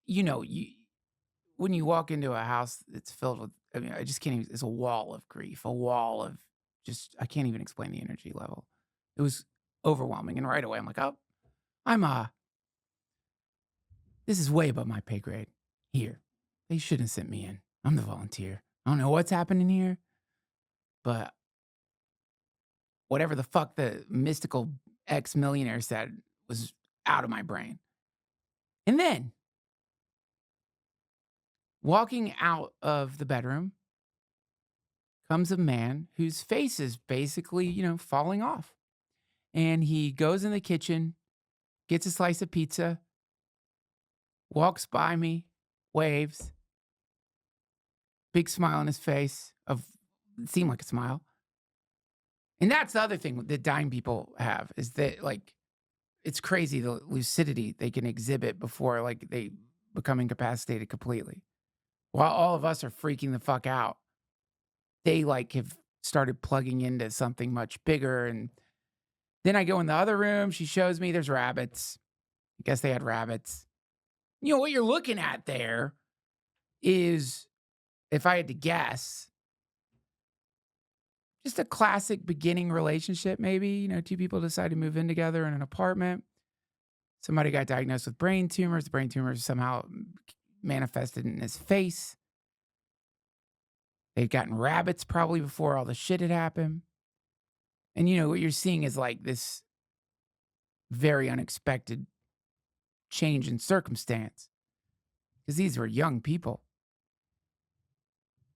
when you walk into a house that's filled with, I just can't even, it's a wall of grief, a wall of just, I can't even explain the energy level. It was overwhelming. And right away, I'm like, oh, this is way above my pay grade here. They shouldn't have sent me in. I'm the volunteer. I don't know what's happening here, but whatever the fuck the mystical ex-millionaire said was out of my brain. And then, walking out of the bedroom comes a man whose face is basically, falling off. And he goes in the kitchen, gets a slice of pizza, walks by me, waves, big smile on his face, it seemed like a smile. And that's the other thing that dying people have, is that, it's crazy the lucidity they can exhibit before, they become incapacitated completely. While all of us are freaking the fuck out, they, have started plugging into something much bigger. And Then I go in the other room. She shows me there's rabbits. I guess they had rabbits. You know, what you're looking at there is, if I had to guess, just a classic beginning relationship, maybe. You know, two people decide to move in together in an apartment. Somebody got diagnosed with brain tumors. The brain tumors somehow manifested in his face. They'd gotten rabbits probably before all the shit had happened. And, you know, what you're seeing is like this very unexpected change in circumstance, because these were young people.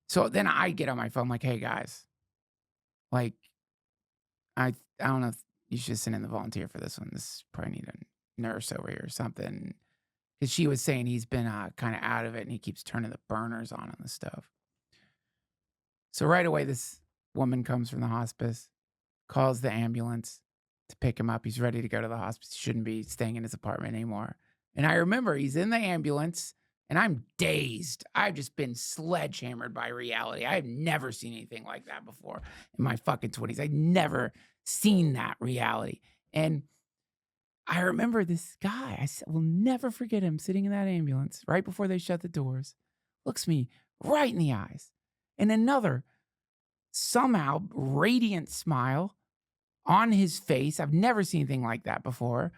So then I get on my phone like, hey, guys, like, I don't know if you should send in the volunteer for this one. This probably need a nurse over here or something. Because she was saying he's been kind of out of it and he keeps turning the burners on the stove. So right away, this woman comes from the hospice, calls the ambulance to pick him up. He's ready to go to the hospice. He shouldn't be staying in his apartment anymore. And I remember he's in the ambulance and I'm dazed. I've just been sledgehammered by reality. I have never seen anything like that before in my fucking 20s. I'd never seen that reality. And I remember this guy, I will never forget him sitting in that ambulance right before they shut the doors, looks me right in the eyes. And another somehow radiant smile on his face. I've never seen anything like that before.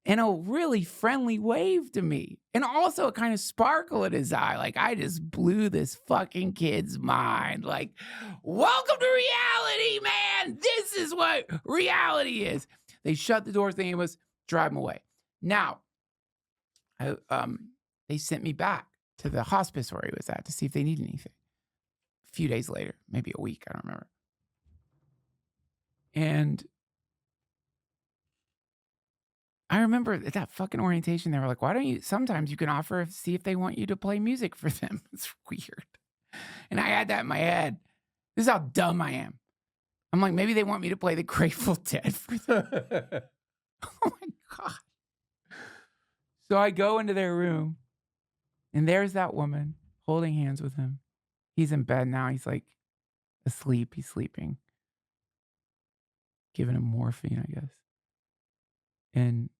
And a really friendly wave to me. And also a kind of sparkle in his eye. Like, I just blew this fucking kid's mind. Like, welcome to reality, man. This is what reality is. They shut the doors, the ambulance, drive him away. Now, they sent me back to the hospice where he was at to see if they needed anything. A few days later, maybe a week, I don't remember. And I remember at that fucking orientation, they were like, why don't you, sometimes you can offer, see if they want you to play music for them. It's weird. And I had that in my head. This is how dumb I am. I'm like, maybe they want me to play the Grateful Dead for them. Oh my God. So I go into their room and there's that woman holding hands with him. He's in bed now. He's like asleep. He's sleeping. Giving him morphine, I guess. And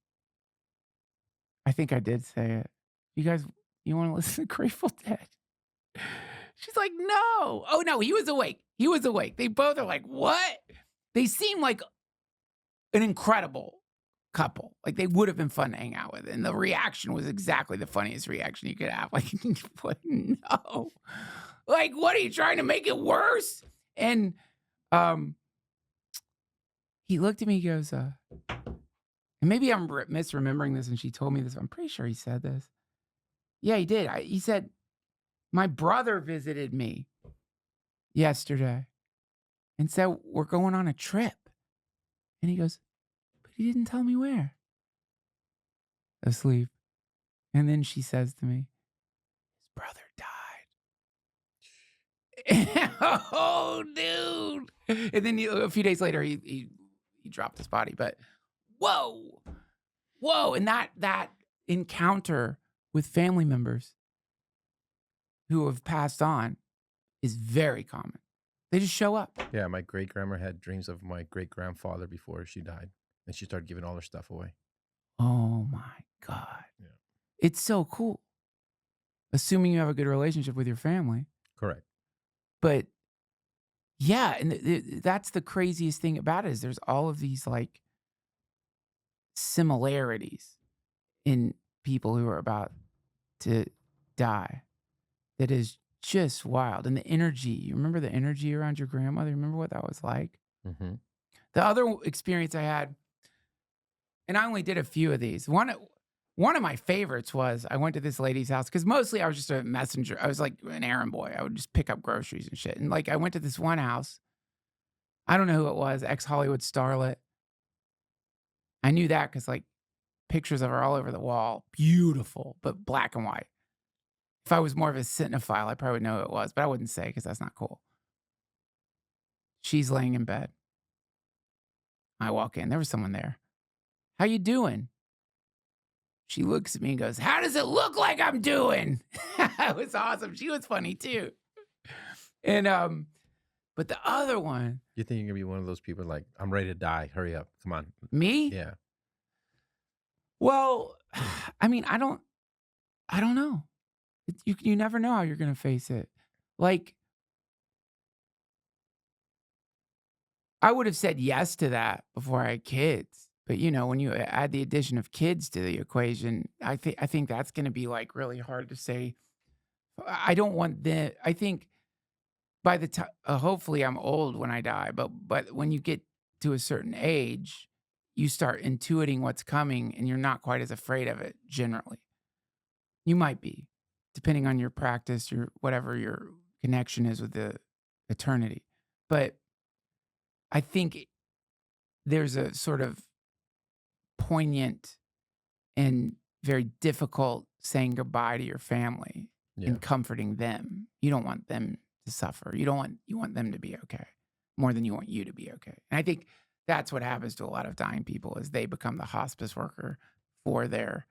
I think I did say it. You guys, you want to listen to Grateful Dead? She's like, no. Oh, no, he was awake. He was awake. They both are like, what? They seem like an incredible couple. Like, they would have been fun to hang out with. And the reaction was exactly the funniest reaction you could have. Like, what? No. Like, what, are you trying to make it worse? And he looked at me, he goes, and maybe I'm misremembering this, and she told me this. I'm pretty sure he said this. Yeah, he did. He said, my brother visited me yesterday and said, we're going on a trip. And he goes, but he didn't tell me where. Asleep. And then she says to me, his brother died. Oh, dude. And then a few days later, he dropped his body. But whoa. And that encounter with family members who have passed on is very common. They just show up. Yeah, my great-grandma had dreams of my great-grandfather before she died. And she started giving all her stuff away. Oh, my God. Yeah. It's so cool. Assuming you have a good relationship with your family. Correct. But, yeah, and that's the craziest thing about it is there's all of these, like, similarities in people who are about to die. That is just wild. And the energy, you remember the energy around your grandmother? Remember what that was like? Mm-hmm. The other experience I had, and I only did a few of these. One of my favorites was I went to this lady's house because mostly I was just a messenger. I was like an errand boy. I would just pick up groceries and shit. And like I went to this one house. I don't know who it was, ex-Hollywood starlet. I knew that because like pictures of her all over the wall. Beautiful, but black and white. If I was more of a cinephile, I probably would know who it was, but I wouldn't say because that's not cool. She's laying in bed. I walk in. There was someone there. How you doing? She looks at me and goes, how does it look like I'm doing? It was awesome. She was funny too. And But the other one, You think you're gonna be one of those people like, I'm ready to die. Hurry up. Come on. me? Yeah. Well, I mean, I don't know. You never know how you're gonna face it. Like, I would have said yes to that before I had kids. But when you add the addition of kids to the equation, I think that's gonna be like really hard to say. I don't want the. I think by the time, hopefully, I'm old when I die. But when you get to a certain age, you start intuiting what's coming, and you're not quite as afraid of it. Generally, you might be, depending on your practice, your whatever your connection is with the eternity. But I think there's a sort of poignant and very difficult saying goodbye to your family Yeah. and comforting them. You don't want them to suffer. You want them to be okay more than you want you to be okay. And I think that's what happens to a lot of dying people is they become the hospice worker for their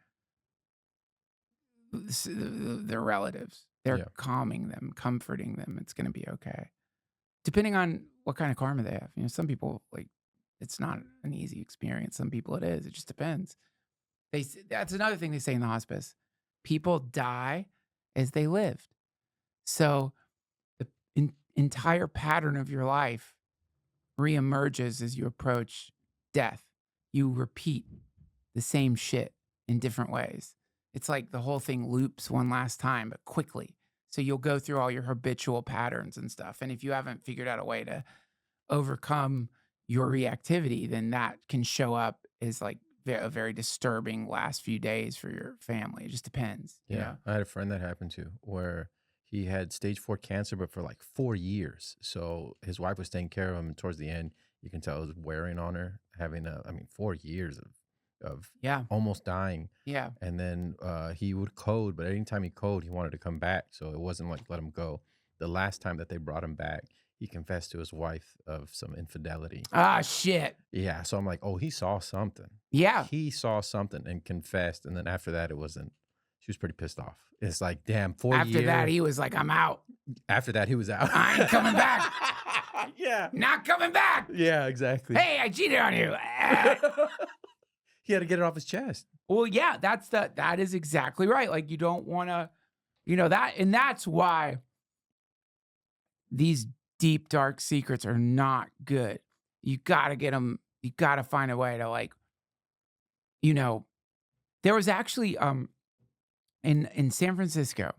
relatives. They're Yeah. calming them, comforting them. It's going to be okay. Depending on what kind of karma they have. Some people it's not an easy experience. Some people it is. It just depends. That's another thing they say in the hospice. People die as they lived. So the entire pattern of your life reemerges as you approach death. You repeat the same shit in different ways. It's like the whole thing loops one last time, but quickly. So you'll go through all your habitual patterns and stuff. And if you haven't figured out a way to overcome your reactivity, then that can show up as like a very disturbing last few days for your family. It just depends. Yeah. I had a friend that happened to where he had stage 4 cancer, but for like 4 years. So his wife was taking care of him. And towards the end, you can tell it was wearing on her, having 4 years of Yeah. almost dying. Yeah. And then he would code, but anytime he code, he wanted to come back. So it wasn't like let him go. The last time that they brought him back, he confessed to his wife of some infidelity. Ah, shit. Yeah. So I'm like, oh, he saw something. Yeah. He saw something and confessed. And then after that, it wasn't, she was pretty pissed off. It's like, damn, 4 years. After that, he was like, I'm out. After that, he was out. I ain't coming back. Yeah. Not coming back. Yeah, exactly. Hey, I cheated on you. He had to get it off his chest. Well, yeah, that is exactly right. Like you don't want to, that, and that's why these deep, dark secrets are not good. You got to get them. You got to find a way to there was actually, in San Francisco,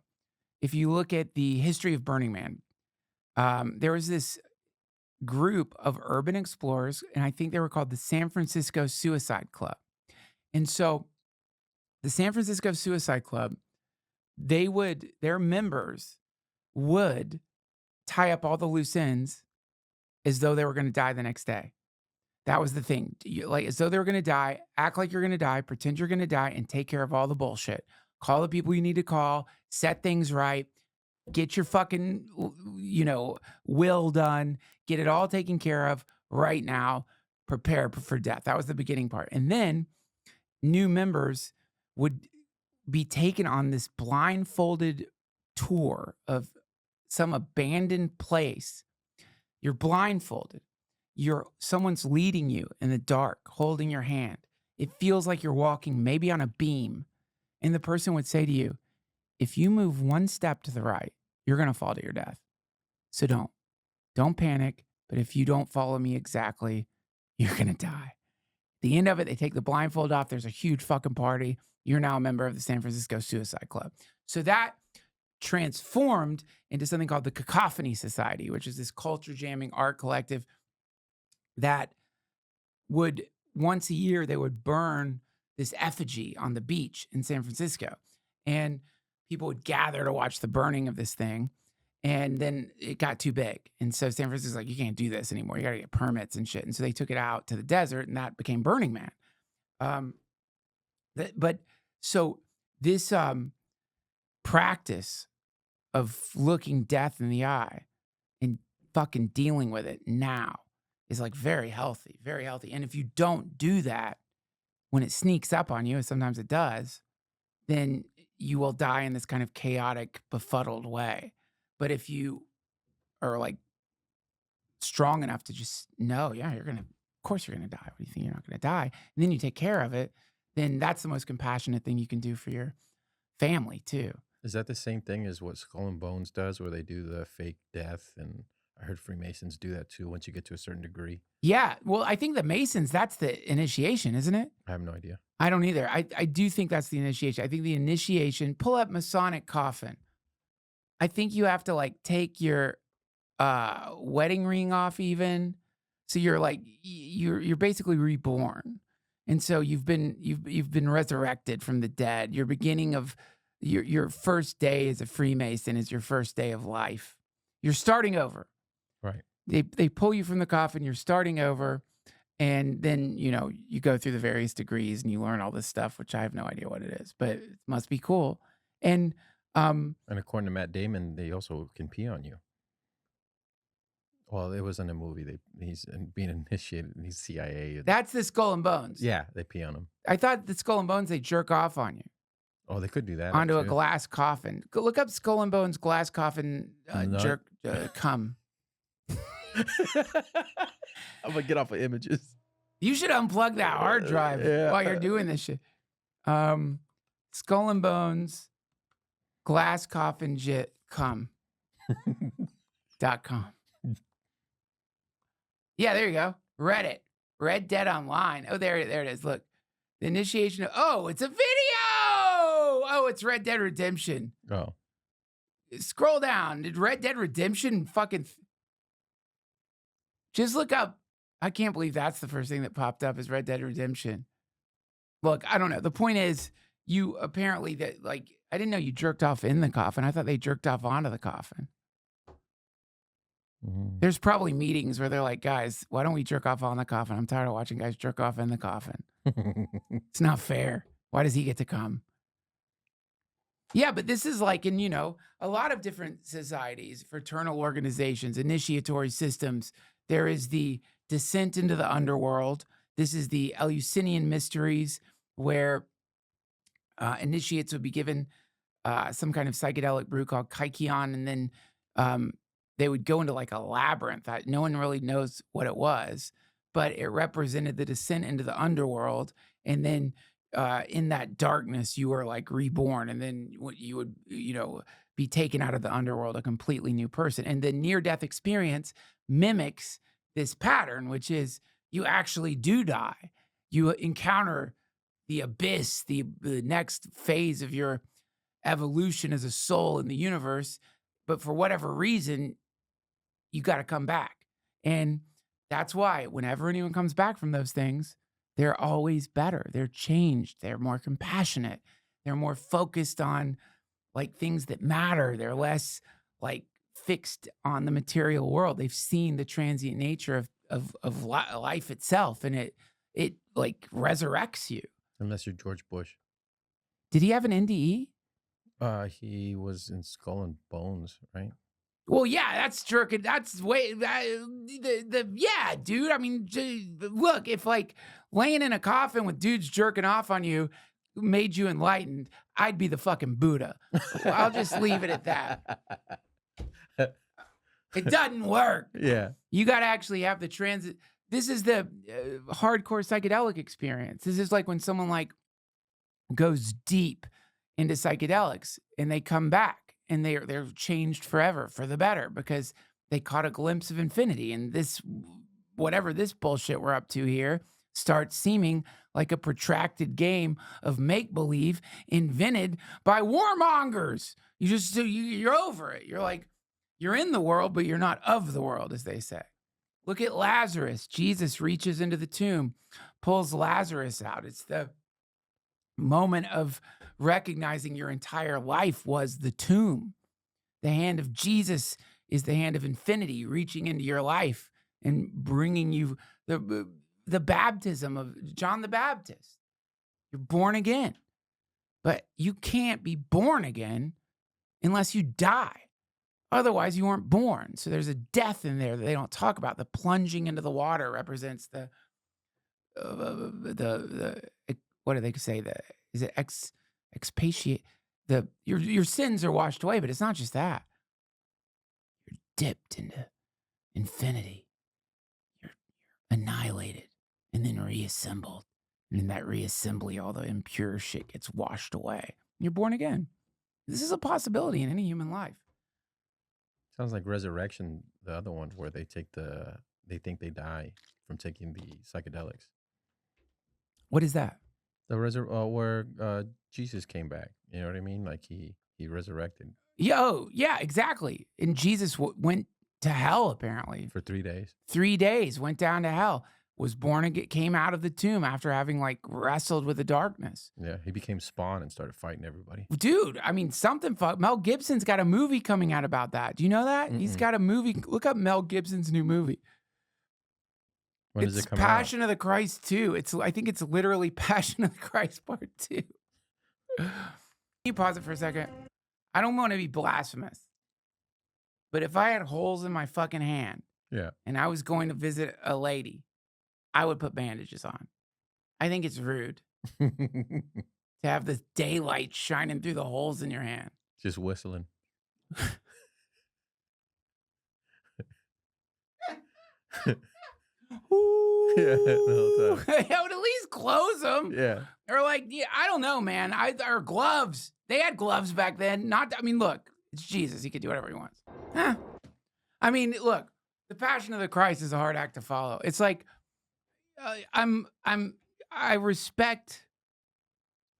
if you look at the history of Burning Man, there was this group of urban explorers, and I think they were called the San Francisco Suicide Club. And so the San Francisco Suicide Club, their members would tie up all the loose ends as though they were going to die the next day. That was the thing. As though they were going to die, act like you're going to die, pretend you're going to die, and take care of all the bullshit. Call the people you need to call, set things right, get your fucking, will done, get it all taken care of right now, prepare for death. That was the beginning part. And then new members would be taken on this blindfolded tour of some abandoned place. You're blindfolded. Someone's leading you in the dark, holding your hand. It feels like you're walking maybe on a beam. And the person would say to you, if you move one step to the right, you're going to fall to your death. So don't panic. But if you don't follow me exactly, you're going to die. At the end of it, they take the blindfold off. There's a huge fucking party. You're now a member of the San Francisco Suicide Club. So that transformed into something called the Cacophony Society, which is this culture jamming art collective that would, once a year, they would burn this effigy on the beach in San Francisco. And people would gather to watch the burning of this thing. And then it got too big. And so San Francisco's like, you can't do this anymore. You got to get permits and shit. And so they took it out to the desert, and that became Burning Man. So this practice of looking death in the eye and fucking dealing with it now is like very healthy, very healthy. And if you don't do that when it sneaks up on you, and sometimes it does, then you will die in this kind of chaotic, befuddled way. But if you are like strong enough to just know, yeah, of course you're gonna die. What do you think you're not gonna die? And then you take care of it. Then that's the most compassionate thing you can do for your family too. Is that the same thing as what Skull and Bones does, where they do the fake death? And I heard Freemasons do that too once you get to a certain degree. Yeah. Well, I think the Masons, that's the initiation, isn't it? I have no idea. I don't either. I do think that's the initiation. I think the initiation, pull up Masonic coffin. I think you have to like take your wedding ring off even. So you're like you're basically reborn. And so you've been resurrected from the dead. Your beginning of your first day as a Freemason is your first day of life. You're starting over. Right. They pull you from the coffin, you're starting over, and then, you go through the various degrees and you learn all this stuff, which I have no idea what it is, but it must be cool. And And according to Matt Damon, they also can pee on you. Well, it was in a movie. He's being initiated and he's CIA. that's the Skull and Bones. Yeah, they pee on him. I thought the Skull and Bones, they jerk off on you Oh, they could do that. onto a too. glass coffin. Go look up Skull and Bones glass coffin Nut. jerk cum. I'm gonna get off of images. You should unplug that hard drive Yeah. while you're doing this shit. Skull and Bones glass coffin cum.com. Yeah, there you go. Reddit. Red Dead Online. Oh, there it is. Look. The initiation of, it's a video. Oh, it's Red Dead Redemption. Oh, Scroll down. Did Red Dead Redemption fucking just look up. I can't believe that's the first thing that popped up is Red Dead Redemption. Look, I don't know. The point is, you apparently I didn't know you jerked off in the coffin. I thought they jerked off onto the coffin. There's probably meetings where they're like, guys, why don't we jerk off on the coffin? I'm tired of watching guys jerk off in the coffin. It's not fair. Why does he get to come? Yeah, but this is like in, a lot of different societies, fraternal organizations, initiatory systems. There is the descent into the underworld. This is the Eleusinian mysteries where initiates would be given some kind of psychedelic brew called kykeon, and then they would go into like a labyrinth. No one really knows what it was, but it represented the descent into the underworld. And then in that darkness, you were like reborn. And then you would, be taken out of the underworld, a completely new person. And the near-death experience mimics this pattern, which is you actually do die. You encounter the abyss, the next phase of your evolution as a soul in the universe. But for whatever reason, you got to come back. And that's why whenever anyone comes back from those things, they're always better. They're changed. They're more compassionate. They're more focused on like things that matter. They're less like fixed on the material world. They've seen the transient nature of life itself, and it like resurrects you. unless you're George Bush. Did he have an NDE? He was in Skull and Bones, right? Well, yeah, that's jerking. That's way yeah, dude. I mean, look, if like laying in a coffin with dudes jerking off on you made you enlightened, I'd be the fucking Buddha. I'll just leave it at that. It doesn't work. Yeah. You got to actually have the transit. This is the hardcore psychedelic experience. This is like when someone like goes deep into psychedelics and they come back and they're changed forever for the better because they caught a glimpse of infinity. And this, whatever this bullshit we're up to here, starts seeming like a protracted game of make-believe invented by warmongers. You're over it. You're like, you're in the world, but you're not of the world, as they say. Look at Lazarus. Jesus reaches into the tomb, pulls Lazarus out. It's the moment of recognizing your entire life was the tomb. The hand of Jesus is the hand of infinity reaching into your life and bringing you the baptism of John the Baptist. You're born again. But you can't be born again unless you die. Otherwise, you weren't born. So there's a death in there that they don't talk about. The plunging into the water represents the what do they say? Is it expatiate? Your sins are washed away, but it's not just that. You're dipped into infinity. and then reassembled. And in that reassembly, all the impure shit gets washed away. You're born again. This is a possibility in any human life. Sounds like Resurrection, the other one where they think they die from taking the psychedelics. What is that? Where Jesus came back. You know what I mean? Like he resurrected Yeah, exactly. And Jesus went to hell, apparently. for 3 days. 3 days, went down to hell, was born again, came out of the tomb after having like wrestled with the darkness. Yeah, he became Spawn and started fighting everybody. Dude, I mean, something Mel Gibson's got a movie coming out about that. Do you know that? He's got a movie. Look up Mel Gibson's new movie. When It's does it come Passion of the Christ 2. I think it's literally Passion of the Christ Part 2. Can you pause it for a second? I don't want to be blasphemous, but if I had holes in my fucking hand Yeah. and I was going to visit a lady, I would put bandages on. I think it's rude to have this daylight shining through the holes in your hand. Just whistling. Yeah, the whole time. I would at least close them. Yeah. Or like, yeah, I don't know, man. Or gloves. They had gloves back then. Look, it's Jesus. He could do whatever he wants. Huh. I mean, look, the Passion of the Christ is a hard act to follow. It's like, I respect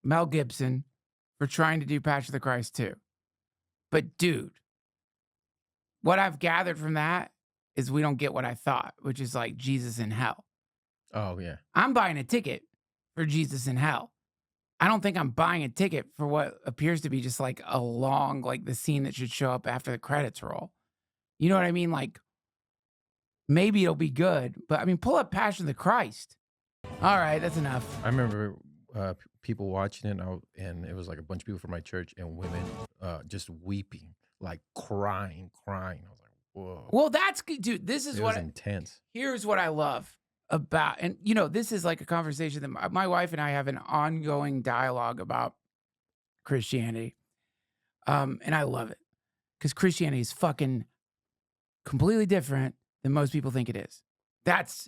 Mel Gibson for trying to do Passion of the Christ too. But dude, what I've gathered from that is we don't get what I thought, which is like Jesus in hell. Oh, yeah. I'm buying a ticket for Jesus in hell. I don't think I'm buying a ticket for what appears to be just like a long, like the scene that should show up after the credits roll. You know what I mean? Like, maybe it'll be good, but I mean, pull up Passion of the Christ. All right, that's enough. I remember people watching it, and it was like a bunch of people from my church and women just weeping, like crying. I was like, whoa. Well, that's good, dude. This is It what was intense. Here's what I love about, and you know, this is like a conversation that my wife and I have an ongoing dialogue about Christianity. And I love it because Christianity is fucking completely different than most people think it is.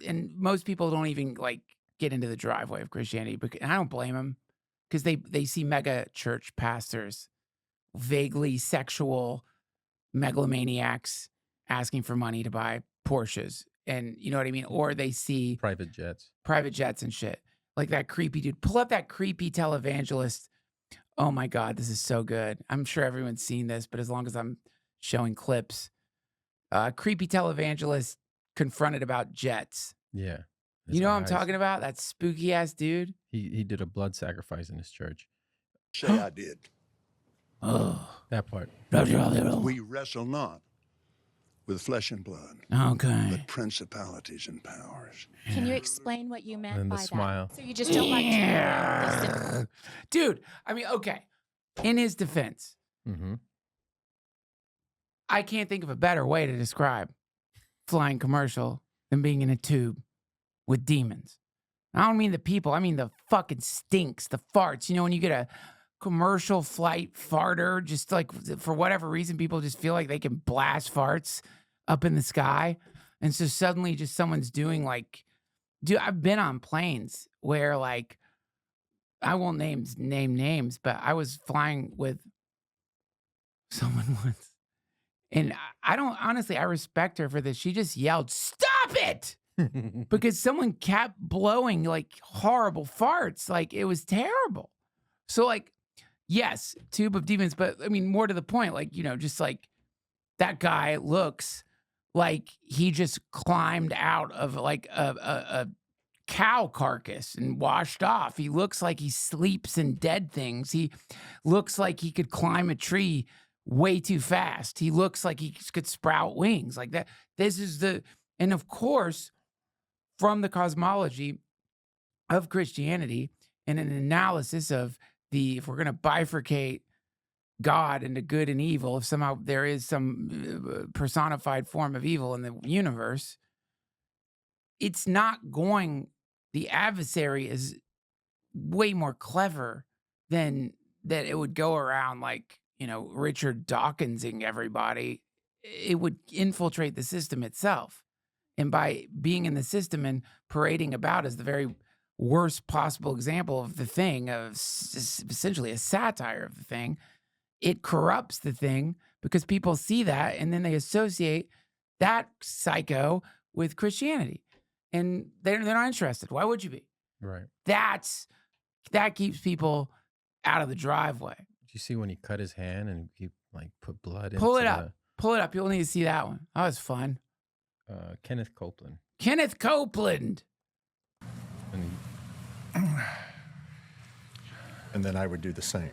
And most people don't even like get into the driveway of Christianity, and I don't blame them because they see mega church pastors, vaguely sexual megalomaniacs asking for money to buy Porsches. And you know what I mean? Or they see Private jets and shit. Like that creepy dude. Pull up that creepy televangelist. Oh my God, this is so good. I'm sure everyone's seen this, but as long as I'm showing clips, creepy televangelist confronted about jets. Yeah. You know what I'm talking about? That spooky ass dude. He did a blood sacrifice in his church. Say I did. Oh, That part. We wrestle not with flesh and blood, Okay. but principalities and powers. Can you explain what you meant And the by smile. that? So you just don't like to Dude, I mean, okay. In his defense, Mm-hmm. I can't think of a better way to describe flying commercial than being in a tube with demons. I don't mean the people. I mean the fucking stinks, the farts. You know, when you get a commercial flight farter, just like for whatever reason, people just feel like they can blast farts up in the sky. And so suddenly just someone's doing like, dude, I've been on planes where like, I won't name names, but I was flying with someone once. And I don't, honestly, I respect her for this. She just yelled, "Stop it!" because someone kept blowing like horrible farts. Like it was terrible. So like, yes, tube of demons, but I mean, more to the point, like, you know, just like that guy looks like he just climbed out of like a cow carcass and washed off. He looks like he sleeps in dead things. He looks like he could climb a tree way too fast. He looks like he could sprout wings like that. And of course, from the cosmology of Christianity and an analysis of if we're going to bifurcate God into good and evil, if somehow there is some personified form of evil in the universe, it's not going, the adversary is way more clever than that it would go around like, you know, Richard Dawkinsing everybody. It would infiltrate the system itself. And by being in the system and parading about as the very worst possible example of the thing, of essentially a satire of the thing, it corrupts the thing because people see that and then they associate that psycho with Christianity. And they're not interested. Why would you be? Right. That keeps people out of the driveway. Did you see when he cut his hand and he like put blood Pull into it up. Pull it up. You'll need to see that one. That was fun. Kenneth Copeland. Kenneth Copeland. And then I would do the same.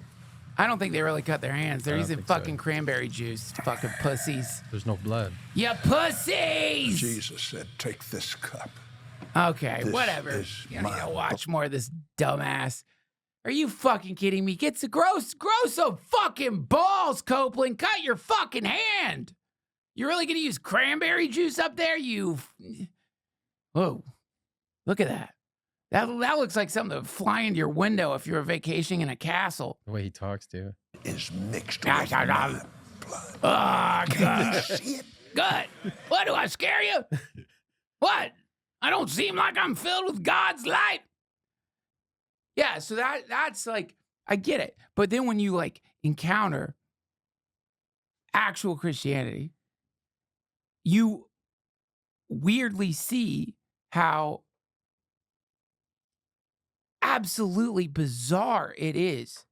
I don't think they really cut their hands. They're I don't using think so. fucking cranberry juice. Fucking pussies. There's no blood. You pussies! Jesus said, take this cup. Okay, This whatever. is You don't need my to watch more of this dumbass. Are you fucking kidding me? Get some grow some fucking balls, Copeland. Cut your fucking hand. You really gonna use cranberry juice up there? Whoa. Look at that. That looks like something that would fly into your window if you were vacationing in a castle. The way he talks, too. Is mixed Ah, with ah, my ah. blood. Ah, Can you good. see it? Good. What, do I scare you? What? I don't seem like I'm filled with God's light. Yeah, so that's like, I get it. But then when you like encounter actual Christianity, you weirdly see how absolutely bizarre it is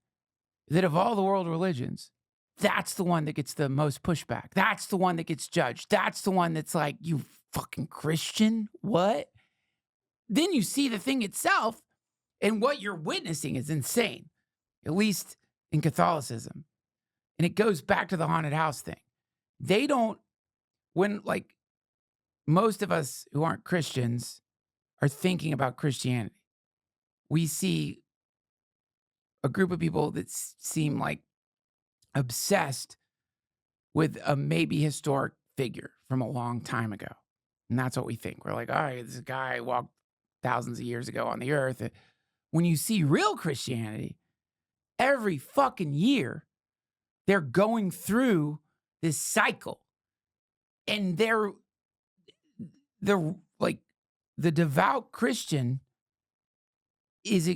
that of all the world religions, that's the one that gets the most pushback. That's the one that gets judged. That's the one that's like, you fucking Christian? What? Then you see the thing itself, and what you're witnessing is insane, at least in Catholicism. And it goes back to the haunted house thing. They don't, when like most of us who aren't Christians are thinking about Christianity, we see a group of people that seem like obsessed with a maybe historic figure from a long time ago. And that's what we think. We're like, all right, this guy walked thousands of years ago on the earth. When you see real Christianity, every fucking year, they're going through this cycle. And they're like, the devout Christian is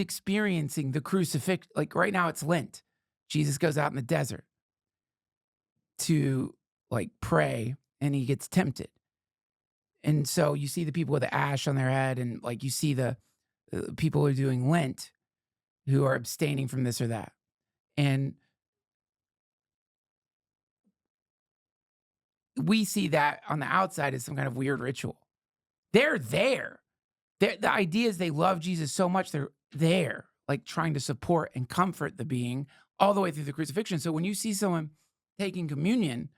experiencing the crucifixion. Like right now it's Lent. Jesus goes out in the desert to like pray and he gets tempted. And so you see the people with the ash on their head and like you see the people who are doing Lent who are abstaining from this or that. And we see that on the outside as some kind of weird ritual. They're there. The idea is they love Jesus so much, they're there, like trying to support and comfort the being all the way through the crucifixion. So when you see someone taking communion,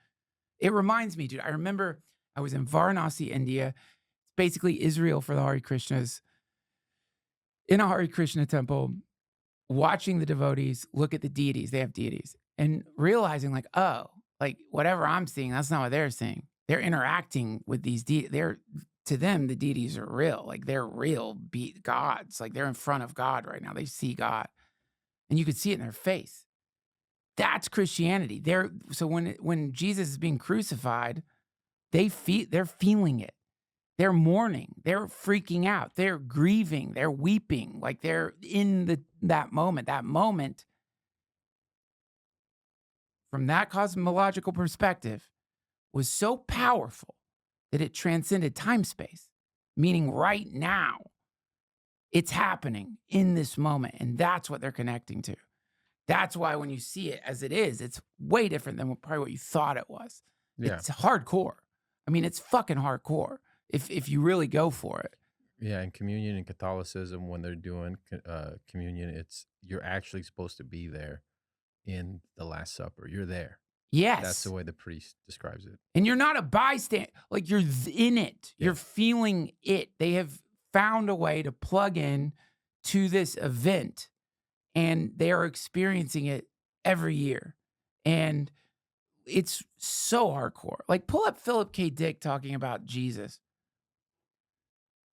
it reminds me, dude, I remember I was in Varanasi, India. It's basically Israel for the Hare Krishnas. In a Hare Krishna temple, watching the devotees look at the deities, they have deities, and realizing like, oh, like whatever I'm seeing, that's not what they're seeing. They're interacting with these deities. To them, the deities are real. Like they're real gods. Like they're in front of God right now. They see God. And you could see it in their face. That's Christianity. So when Jesus is being crucified, they're feeling it. They're mourning. They're freaking out. They're grieving. They're weeping. Like they're in that moment. That moment, from that cosmological perspective, was so powerful that it transcended time-space, meaning right now, it's happening in this moment, and that's what they're connecting to. That's why when you see it as it is, it's way different than probably what you thought it was. Yeah. It's hardcore. I mean, it's fucking hardcore if you really go for it. Yeah, in communion and Catholicism, when they're doing communion, you're actually supposed to be there in the Last Supper. You're there. Yes. That's the way the priest describes it. And you're not a bystander. Like you're in it. Yeah. You're feeling it. They have found a way to plug in to this event and they are experiencing it every year. And it's so hardcore. Like pull up Philip K. Dick talking about Jesus.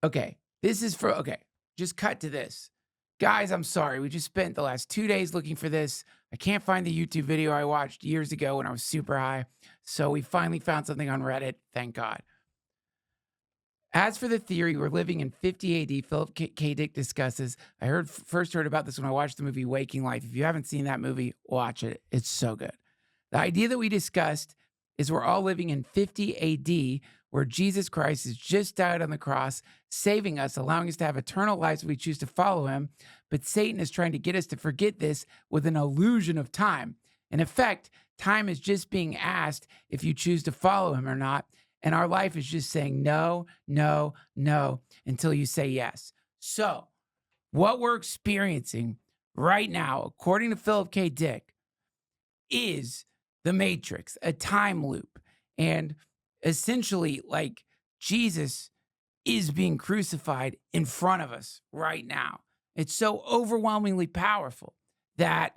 Okay. Just cut to this. Guys, I'm sorry. We just spent the last 2 days looking for this. I can't find the YouTube video I watched years ago when I was super high. So we finally found something on Reddit. Thank God. As for the theory, we're living in 50 AD. Philip K. Dick discusses. I first heard about this when I watched the movie Waking Life. If you haven't seen that movie, watch it. It's so good. The idea that we discussed is we're all living in 50 AD, where Jesus Christ has just died on the cross, saving us, allowing us to have eternal lives if we choose to follow him. But Satan is trying to get us to forget this with an illusion of time. In effect, time is just being asked if you choose to follow him or not. And our life is just saying no, no, no, until you say yes. So what we're experiencing right now, according to Philip K. Dick, is the Matrix, a time loop. And essentially, like, Jesus is being crucified in front of us right now. It's so overwhelmingly powerful that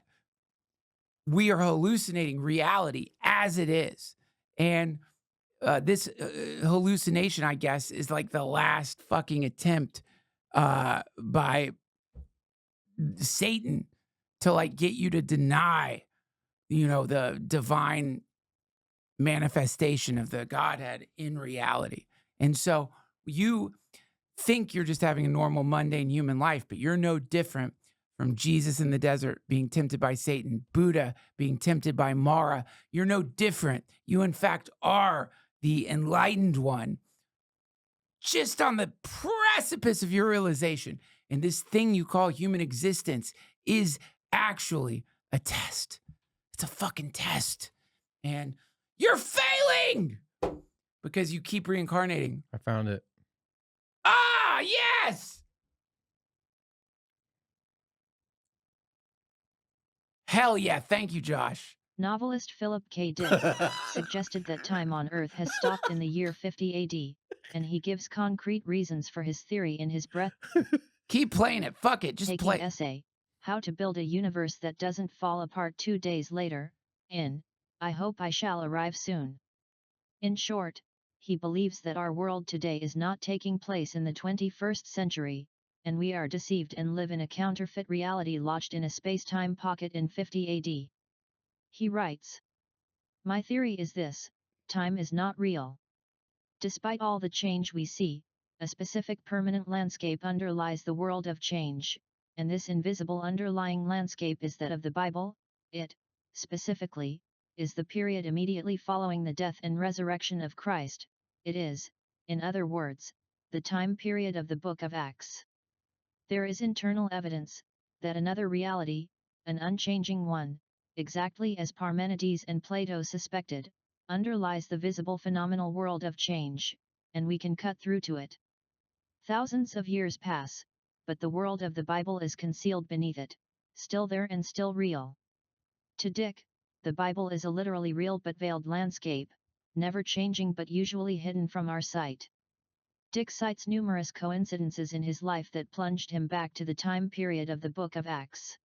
we are hallucinating reality as it is. And this hallucination, I guess, is like the last fucking attempt by Satan to like get you to deny, the divine manifestation of the Godhead in reality. And so you think you're just having a normal, mundane human life, but you're no different from Jesus in the desert being tempted by Satan, Buddha being tempted by Mara. You're no different. You, in fact, are the enlightened one, just on the precipice of your realization. And this thing you call human existence is actually a test. It's a fucking test. And you're failing because you keep reincarnating. I found it. Ah, yes. Hell yeah. Thank you, Josh. Novelist Philip K. Dick suggested that time on Earth has stopped in the year 50 AD, and he gives concrete reasons for his theory in his breath. Keep playing it. Fuck it. Just play. Essay, How to Build a Universe That Doesn't Fall Apart 2 days later, in I Hope I Shall Arrive Soon. In short, he believes that our world today is not taking place in the 21st century, and we are deceived and live in a counterfeit reality lodged in a space-time pocket in 50 AD. He writes, "My theory is this: time is not real. Despite all the change we see, a specific permanent landscape underlies the world of change, and this invisible underlying landscape is that of the Bible. It, specifically, is the period immediately following the death and resurrection of Christ. It is, in other words, the time period of the Book of Acts. There is internal evidence that another reality, an unchanging one, exactly as Parmenides and Plato suspected, underlies the visible phenomenal world of change, and we can cut through to it. Thousands of years pass, but the world of the Bible is concealed beneath it, still there and still real. To Dick, the Bible is a literally real but veiled landscape, never changing but usually hidden from our sight." Dick cites numerous coincidences in his life that plunged him back to the time period of the Book of Acts.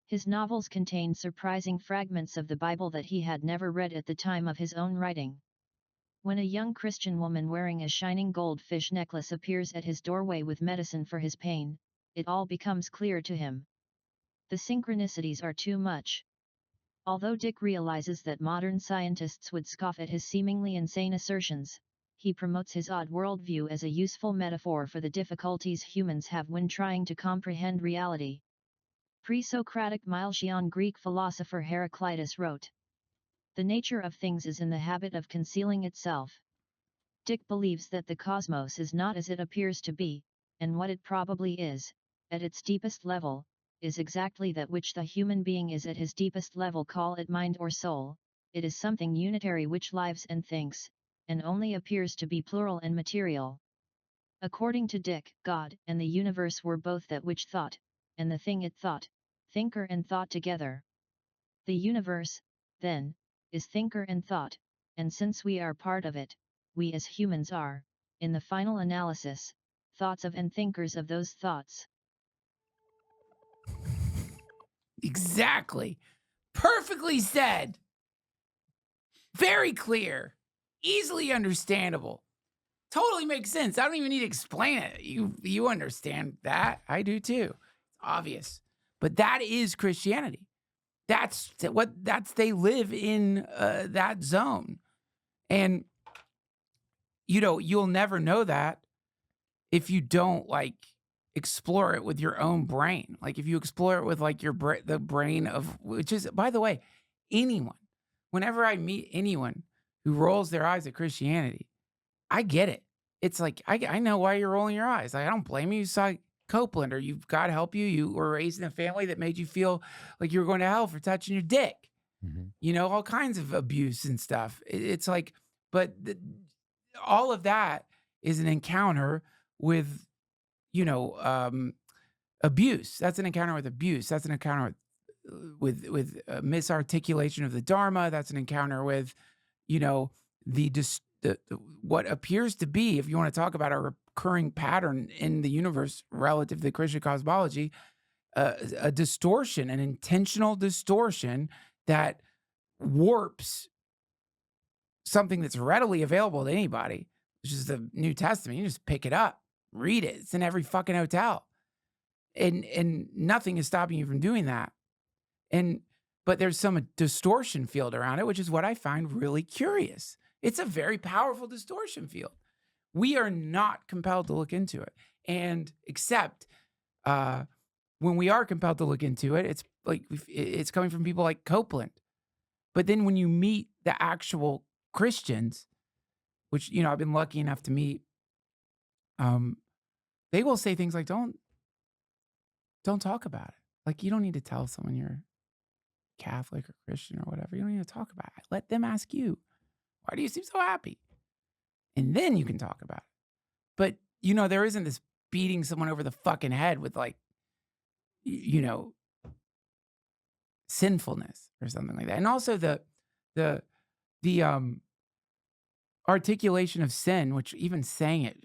His novels contain surprising fragments of the Bible that he had never read at the time of his own writing. When a young Christian woman wearing a shining goldfish necklace appears at his doorway with medicine for his pain, it all becomes clear to him. The synchronicities are too much. Although Dick realizes that modern scientists would scoff at his seemingly insane assertions, he promotes his odd worldview as a useful metaphor for the difficulties humans have when trying to comprehend reality. Pre-Socratic Milesian Greek philosopher Heraclitus wrote, "The nature of things is in the habit of concealing itself." Dick believes that the cosmos is not as it appears to be, and what it probably is, at its deepest level, is exactly that which the human being is at his deepest level, call it mind or soul. It is something unitary which lives and thinks, and only appears to be plural and material. According to Dick, God and the universe were both that which thought, and the thing it thought, thinker and thought together. The universe, then, is thinker and thought, and since we are part of it, we as humans are, in the final analysis, thoughts of and thinkers of those thoughts. Exactly. Perfectly said. Very clear. Easily understandable. Totally makes sense. I don't even need to explain it. You understand that. I do too. It's obvious. But that is Christianity. That's they live in that zone. And you'll never know that if you don't like explore it with your own brain. Like if you explore it with like the brain of, which is, by the way, anyone. Whenever I meet anyone who rolls their eyes at Christianity, I get it. It's like I know why you're rolling your eyes. Like, I don't blame you. You saw Copeland, or you've God help you. You were raised in a family that made you feel like you were going to hell for touching your dick. You know, all kinds of abuse and stuff. It's like, but all of that is an encounter with, you know, abuse. That's an encounter with abuse. That's an encounter with misarticulation of the Dharma. That's an encounter with, you know, the what appears to be, if you want to talk about a recurring pattern in the universe relative to Christian cosmology, a distortion, an intentional distortion that warps something that's readily available to anybody, which is the New Testament. You just pick it up, read it. It's in every fucking hotel. And nothing is stopping you from doing that. But there's some distortion field around it, which is what I find really curious. It's a very powerful distortion field. We are not compelled to look into it. And except when we are compelled to look into it, it's like it's coming from people like Copeland. But then when you meet the actual Christians, which, you know, I've been lucky enough to meet, they will say things like, don't talk about it. Like, you don't need to tell someone you're Catholic or Christian or whatever. You don't need to talk about it. Let them ask you, why do you seem so happy? And then you can talk about it. But, you know, there isn't this beating someone over the fucking head with, like, you know, sinfulness or something like that. And also the articulation of sin, which even saying it,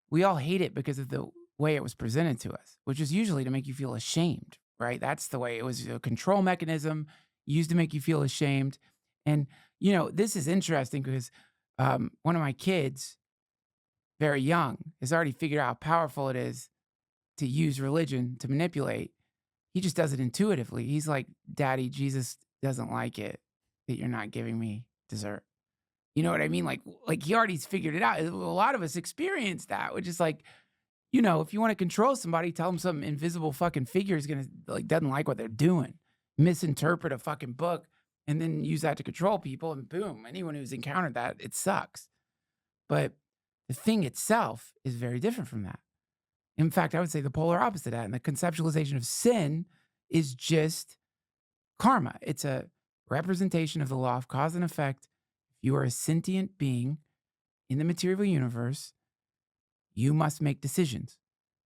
we all hate it because of the way it was presented to us, which is usually to make you feel ashamed, right? That's the way it was, a control mechanism used to make you feel ashamed. And, you know, this is interesting because one of my kids, very young, has already figured out how powerful it is to use religion to manipulate. He just does it intuitively. He's like, Daddy, Jesus doesn't like it that you're not giving me dessert. You know what I mean? Like he already's figured it out. A lot of us experience that, which is like, you know, if you want to control somebody, tell them some invisible fucking figure is going to, like, doesn't like what they're doing. Misinterpret a fucking book and then use that to control people, and boom, anyone who's encountered that, it sucks. But the thing itself is very different from that. In fact, I would say the polar opposite of that. And the conceptualization of sin is just karma. It's a representation of the law of cause and effect. If you are a sentient being in the material universe, you must make decisions.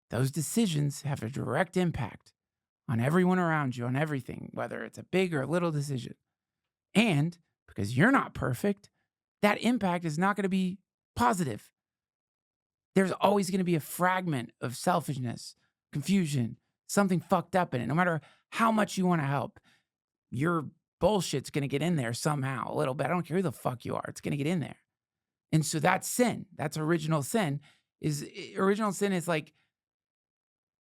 Those decisions have a direct impact on everyone around you, on everything, whether it's a big or a little decision. And because you're not perfect, that impact is not going to be positive. There's always going to be a fragment of selfishness, confusion, something fucked up in it. No matter how much you want to help, your bullshit's going to get in there somehow, a little bit. I don't care who the fuck you are. It's going to get in there. And so that's sin. That's original sin. Original sin is like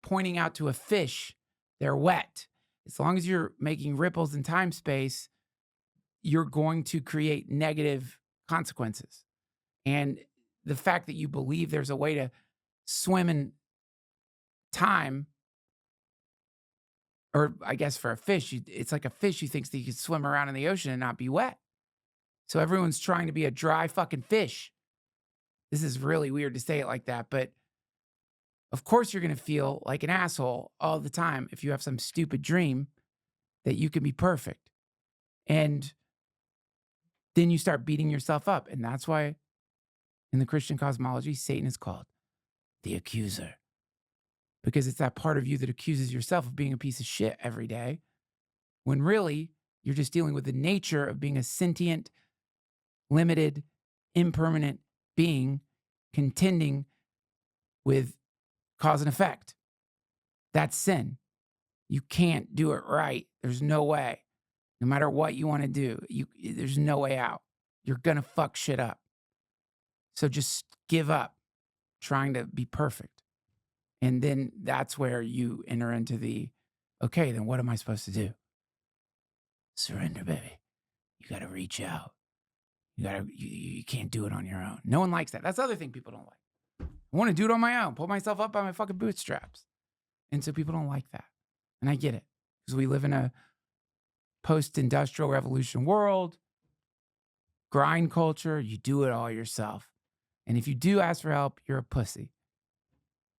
pointing out to a fish, they're wet. As long as you're making ripples in time space, you're going to create negative consequences. And the fact that you believe there's a way to swim in time, or I guess for a fish, it's like a fish who thinks that you can swim around in the ocean and not be wet. So everyone's trying to be a dry fucking fish. This is really weird to say it like that, but of course you're going to feel like an asshole all the time if you have some stupid dream that you can be perfect. And then you start beating yourself up. And that's why in the Christian cosmology, Satan is called the accuser. Because it's that part of you that accuses yourself of being a piece of shit every day, when really you're just dealing with the nature of being a sentient, limited, impermanent being contending with cause and effect. That's sin. You can't do it right. There's no way. No matter what you want to do, there's no way out. You're going to fuck shit up. So just give up trying to be perfect. And then that's where you enter into the, okay, then what am I supposed to do? Surrender, baby. You got to reach out. You can't do it on your own. No one likes that. That's the other thing people don't like. I want to do it on my own, pull myself up by my fucking bootstraps. And so people don't like that. And I get it. Because we live in a post-industrial revolution world, grind culture, you do it all yourself. And if you do ask for help, you're a pussy.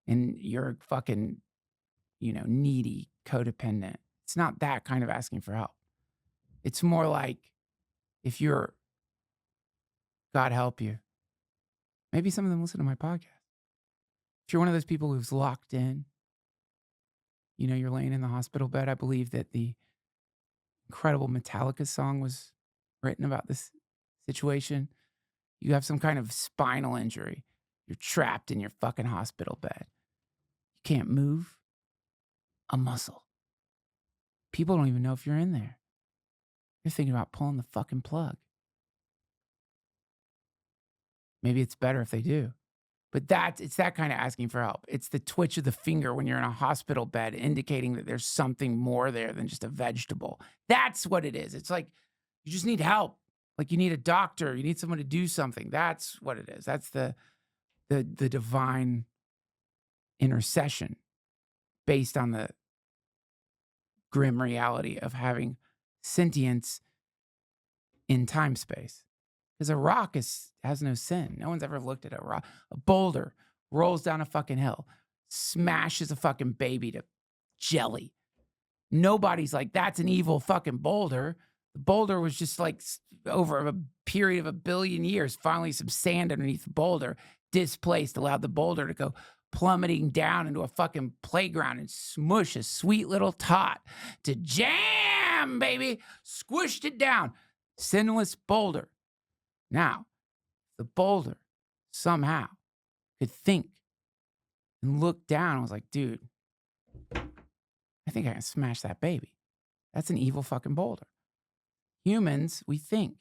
And you're fucking, needy, codependent. It's not that kind of asking for help. It's more like if you're, God help you. Maybe some of them listen to my podcast. If you're one of those people who's locked in, you're laying in the hospital bed. I believe that the incredible Metallica song was written about this situation. You have some kind of spinal injury. You're trapped in your fucking hospital bed. You can't move a muscle. People don't even know if you're in there. You're thinking about pulling the fucking plug. Maybe it's better if they do. But it's that kind of asking for help. It's the twitch of the finger when you're in a hospital bed indicating that there's something more there than just a vegetable. That's what it is. It's like you just need help. Like you need a doctor. You need someone to do something. That's what it is. That's the divine intercession based on the grim reality of having sentience in time space. Because a rock has no sin. No one's ever looked at a rock. A boulder rolls down a fucking hill, smashes a fucking baby to jelly. Nobody's like, that's an evil fucking boulder. The boulder was just like over a period of 1 billion years, finally some sand underneath the boulder, displaced, allowed the boulder to go plummeting down into a fucking playground and smush a sweet little tot to jam, baby. Squished it down. Sinless boulder. Now, the boulder somehow could think and look down and was like, dude, I think I can smash that baby. That's an evil fucking boulder. Humans, we think.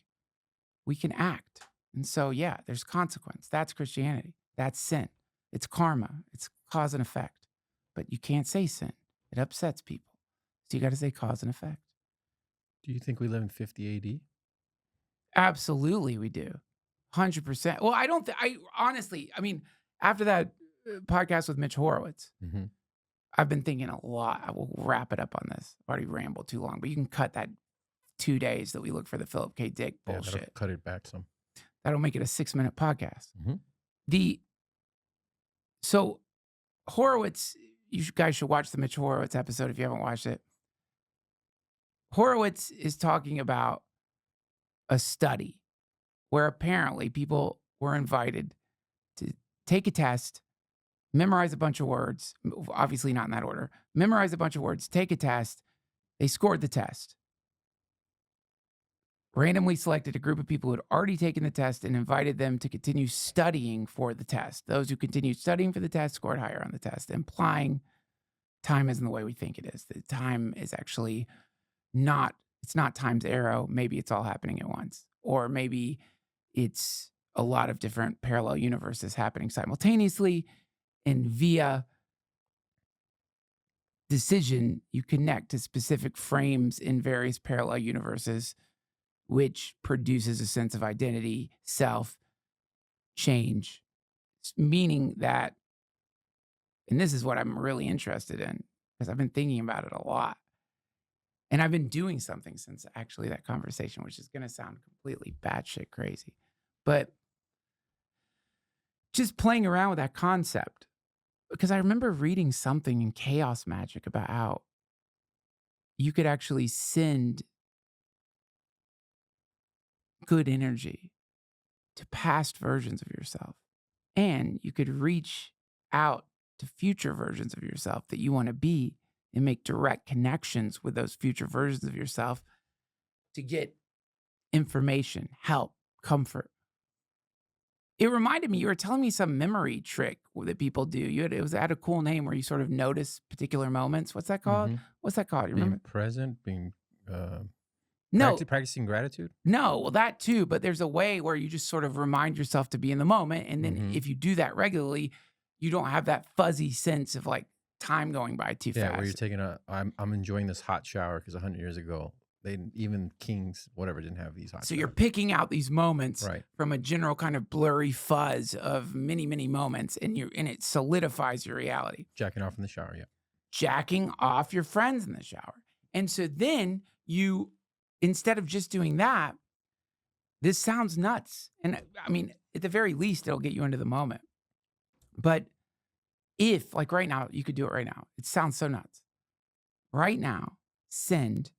We can act. And so, yeah, there's consequence. That's Christianity. That's sin. It's karma. It's cause and effect. But you can't say sin. It upsets people. So you got to say cause and effect. Do you think we live in 50 AD? Absolutely, we do. 100%. Well, honestly, after that podcast with Mitch Horowitz, I've been thinking a lot. I will wrap it up on this. I've already rambled too long, but you can cut that 2 days that we look for the Philip K. Dick bullshit. That'll cut it back some. That'll make it a 6-minute podcast. So Horowitz, you guys should watch the Mitch Horowitz episode if you haven't watched it. Horowitz is talking about a study where apparently people were invited to take a test, memorize a bunch of words, obviously not in that order, memorize a bunch of words, take a test. They scored the test. Randomly selected a group of people who had already taken the test and invited them to continue studying for the test. Those who continued studying for the test scored higher on the test, implying time isn't the way we think it is. The time is actually it's not time's arrow. Maybe it's all happening at once. Or maybe it's a lot of different parallel universes happening simultaneously. And via decision, you connect to specific frames in various parallel universes, which produces a sense of identity, self, change. Meaning that, and this is what I'm really interested in, because I've been thinking about it a lot. And I've been doing something since actually that conversation, which is going to sound completely batshit crazy. But just playing around with that concept, because I remember reading something in Chaos Magic about how you could actually send good energy to past versions of yourself. And you could reach out to future versions of yourself that you want to be and make direct connections with those future versions of yourself to get information, help, comfort. It reminded me, you were telling me some memory trick that people do. It had a cool name where you sort of notice particular moments. What's that called? What's that called? You Being remember? present, being No. practicing gratitude. No, well, that too, but there's a way where you just sort of remind yourself to be in the moment. And then if you do that regularly, you don't have that fuzzy sense of like time going by too fast. Yeah, where you're taking I'm enjoying this hot shower because 100 years ago Even kings, whatever, didn't have these hot So you're shots. picking out these moments Right. from a general kind of blurry fuzz of many, many moments, and it solidifies your reality. Jacking off in the shower, yeah. Jacking off your friends in the shower. And so then you, instead of just doing that, this sounds nuts. And I mean, at the very least, it'll get you into the moment. But if, like right now, you could do it right now. It sounds so nuts. Right now, send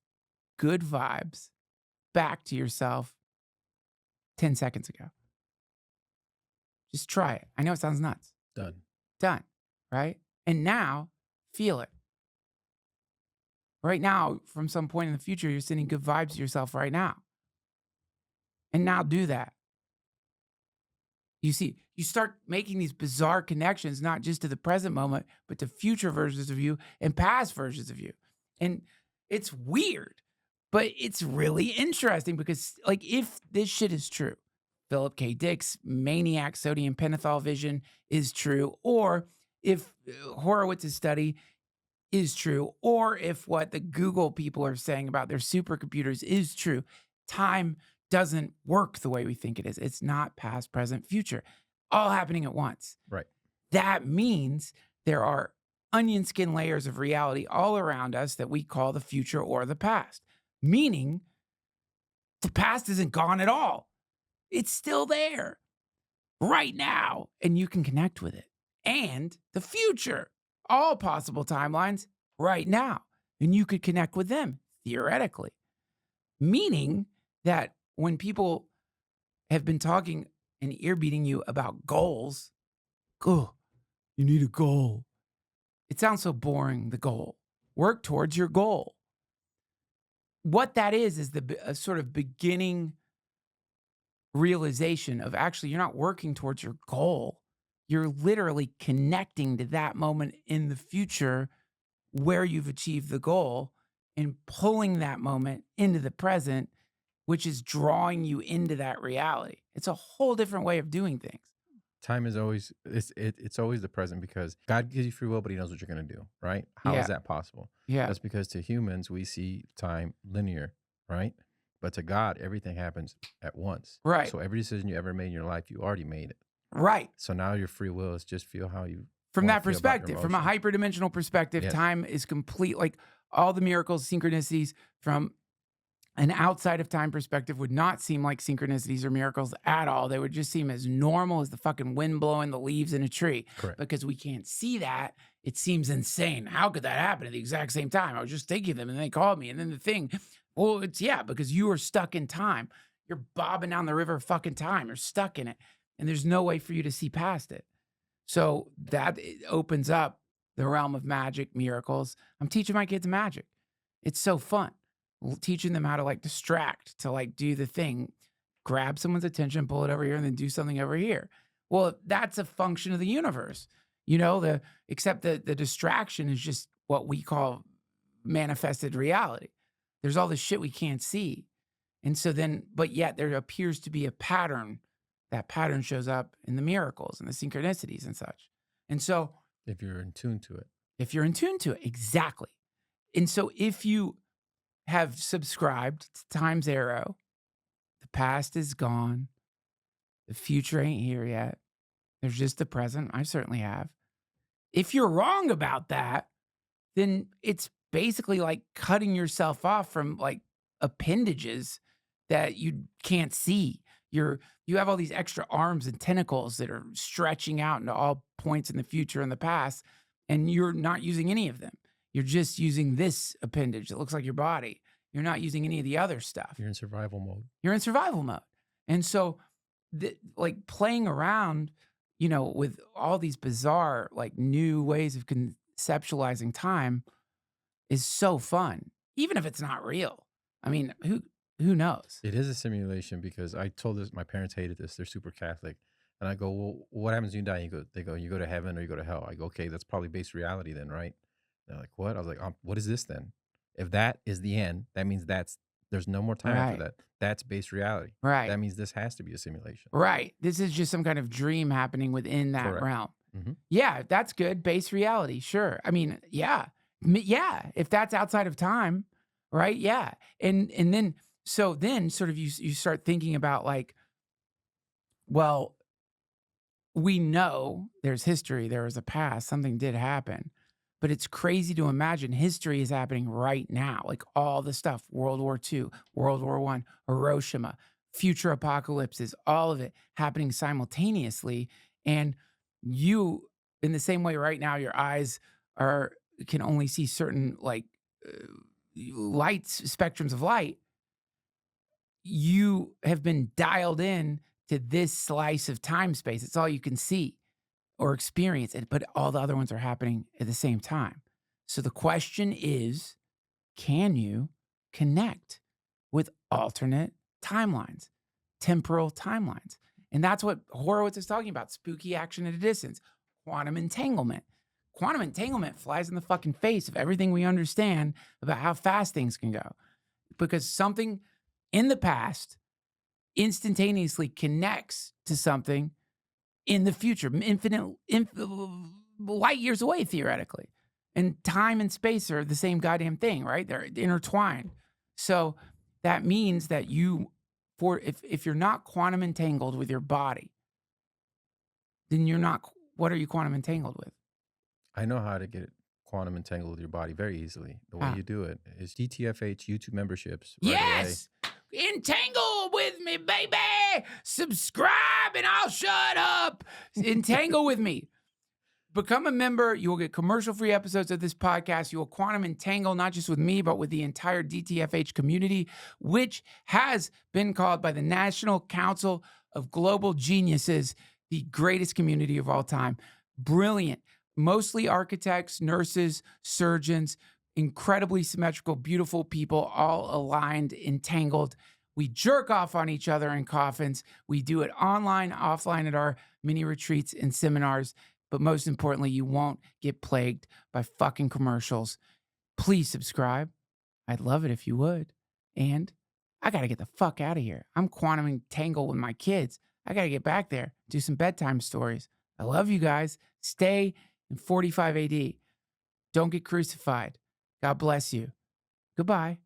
good vibes back to yourself 10 seconds ago. Just try it. I know it sounds nuts. Done. Right? And now, feel it. Right now, from some point in the future, you're sending good vibes to yourself right now. And now do that. You see, you start making these bizarre connections, not just to the present moment, but to future versions of you and past versions of you. And it's weird, but it's really interesting because, like, if this shit is true, Philip K. Dick's maniac sodium pentothal vision is true, or if Horowitz's study is true, or if what the Google people are saying about their supercomputers is true, time doesn't work the way we think it is. It's not past, present, future, all happening at once. Right. That means there are onion skin layers of reality all around us that we call the future or the past, meaning the past isn't gone at all. It's still there right now, and you can connect with it. And the future, all possible timelines right now, and you could connect with them theoretically, meaning that when people have been talking and ear beating you about goals, oh, you need a goal. It sounds so boring, the goal. Work towards your goal. What that is a sort of beginning realization of actually you're not working towards your goal. You're literally connecting to that moment in the future where you've achieved the goal and pulling that moment into the present, which is drawing you into that reality. It's a whole different way of doing things. Time is always it's always the present because God gives you free will, but He knows what you're going to do, right? How is that possible? Yeah. That's because to humans we see time linear, right? But to God, everything happens at once. Right. So every decision you ever made in your life, you already made it. Right. So now your free will is just feel how you from wanna that feel about your perspective, from a emotions. hyperdimensional perspective, Yes. time is complete. Like all the miracles, synchronicities from an outside of time perspective would not seem like synchronicities or miracles at all. They would just seem as normal as the fucking wind blowing the leaves in a tree. Correct. Because we can't see that. It seems insane. How could that happen at the exact same time? I was just thinking of them and they called me. And then the thing, well, it's because you are stuck in time. You're bobbing down the river of fucking time. You're stuck in it. And there's no way for you to see past it. So that opens up the realm of magic, miracles. I'm teaching my kids magic. It's so fun. Teaching them how to like distract, to like do the thing, grab someone's attention, pull it over here, and then do something over here. Well, that's a function of the universe, except the distraction is just what we call manifested reality. There's all this shit we can't see. And so then, but yet there appears to be a pattern. That pattern shows up in the miracles and the synchronicities and such. And so If you're in tune to it. if you're in tune to it, exactly. And so if you have subscribed to Time's Arrow, the past is gone, the future ain't here yet, there's just the present. I certainly have. If you're wrong about that, then it's basically like cutting yourself off from like appendages that you can't see. You have all these extra arms and tentacles that are stretching out into all points in the future and the past, and you're not using any of them. You're just using this appendage that looks like your body. You're not using any of the other stuff. You're in survival mode. You're in survival mode. And so like playing around, with all these bizarre, like new ways of conceptualizing time is so fun, even if it's not real. I mean, who knows? It is a simulation because I told this, my parents hated this. They're super Catholic. And I go, well, what happens when you die? They go, you go to heaven or you go to hell. I go, okay, that's probably base reality then, right? They're like, what? I was like, what is this then? If that is the end, that means there's no more time after that. That's base reality. Right. That means this has to be a simulation. Right. This is just some kind of dream happening within that Correct. realm. Mm-hmm. Yeah, that's good. Base reality. Sure. I mean, yeah. Yeah. If that's outside of time, right? Yeah. And then so then sort of you start thinking about like, well, we know there's history, there was a past, something did happen. But it's crazy to imagine history is happening right now. Like all the stuff, World War II, World War I, Hiroshima, future apocalypses, all of it happening simultaneously. And you, in the same way right now, your eyes are can only see certain like lights, spectrums of light. You have been dialed in to this slice of time space. It's all you can see or experience it, but all the other ones are happening at the same time. So the question is, can you connect with alternate timelines, temporal timelines? And that's what Horowitz is talking about, spooky action at a distance, quantum entanglement. Quantum entanglement flies in the fucking face of everything we understand about how fast things can go. Because something in the past instantaneously connects to something in the future, light years away, theoretically. And time and space are the same goddamn thing, right? They're intertwined. So that means that if you're not quantum entangled with your body, then what are you quantum entangled with? I know how to get quantum entangled with your body very easily. The way How? you do it is DTFH YouTube memberships. Right away. Yes! Entangle with me, baby! Subscribe and I'll shut up! Entangle with me. Become a member. You will get commercial-free episodes of this podcast. You will quantum entangle not just with me, but with the entire DTFH community, which has been called by the National Council of Global Geniuses the greatest community of all time. Brilliant. Mostly architects, nurses, surgeons, incredibly symmetrical, beautiful people, all aligned, entangled. We jerk off on each other in coffins. We do it online, offline at our mini retreats and seminars. But most importantly, you won't get plagued by fucking commercials. Please subscribe. I'd love it if you would. And I got to get the fuck out of here. I'm quantum entangled with my kids. I got to get back there, do some bedtime stories. I love you guys. Stay in 45 AD. Don't get crucified. God bless you. Goodbye.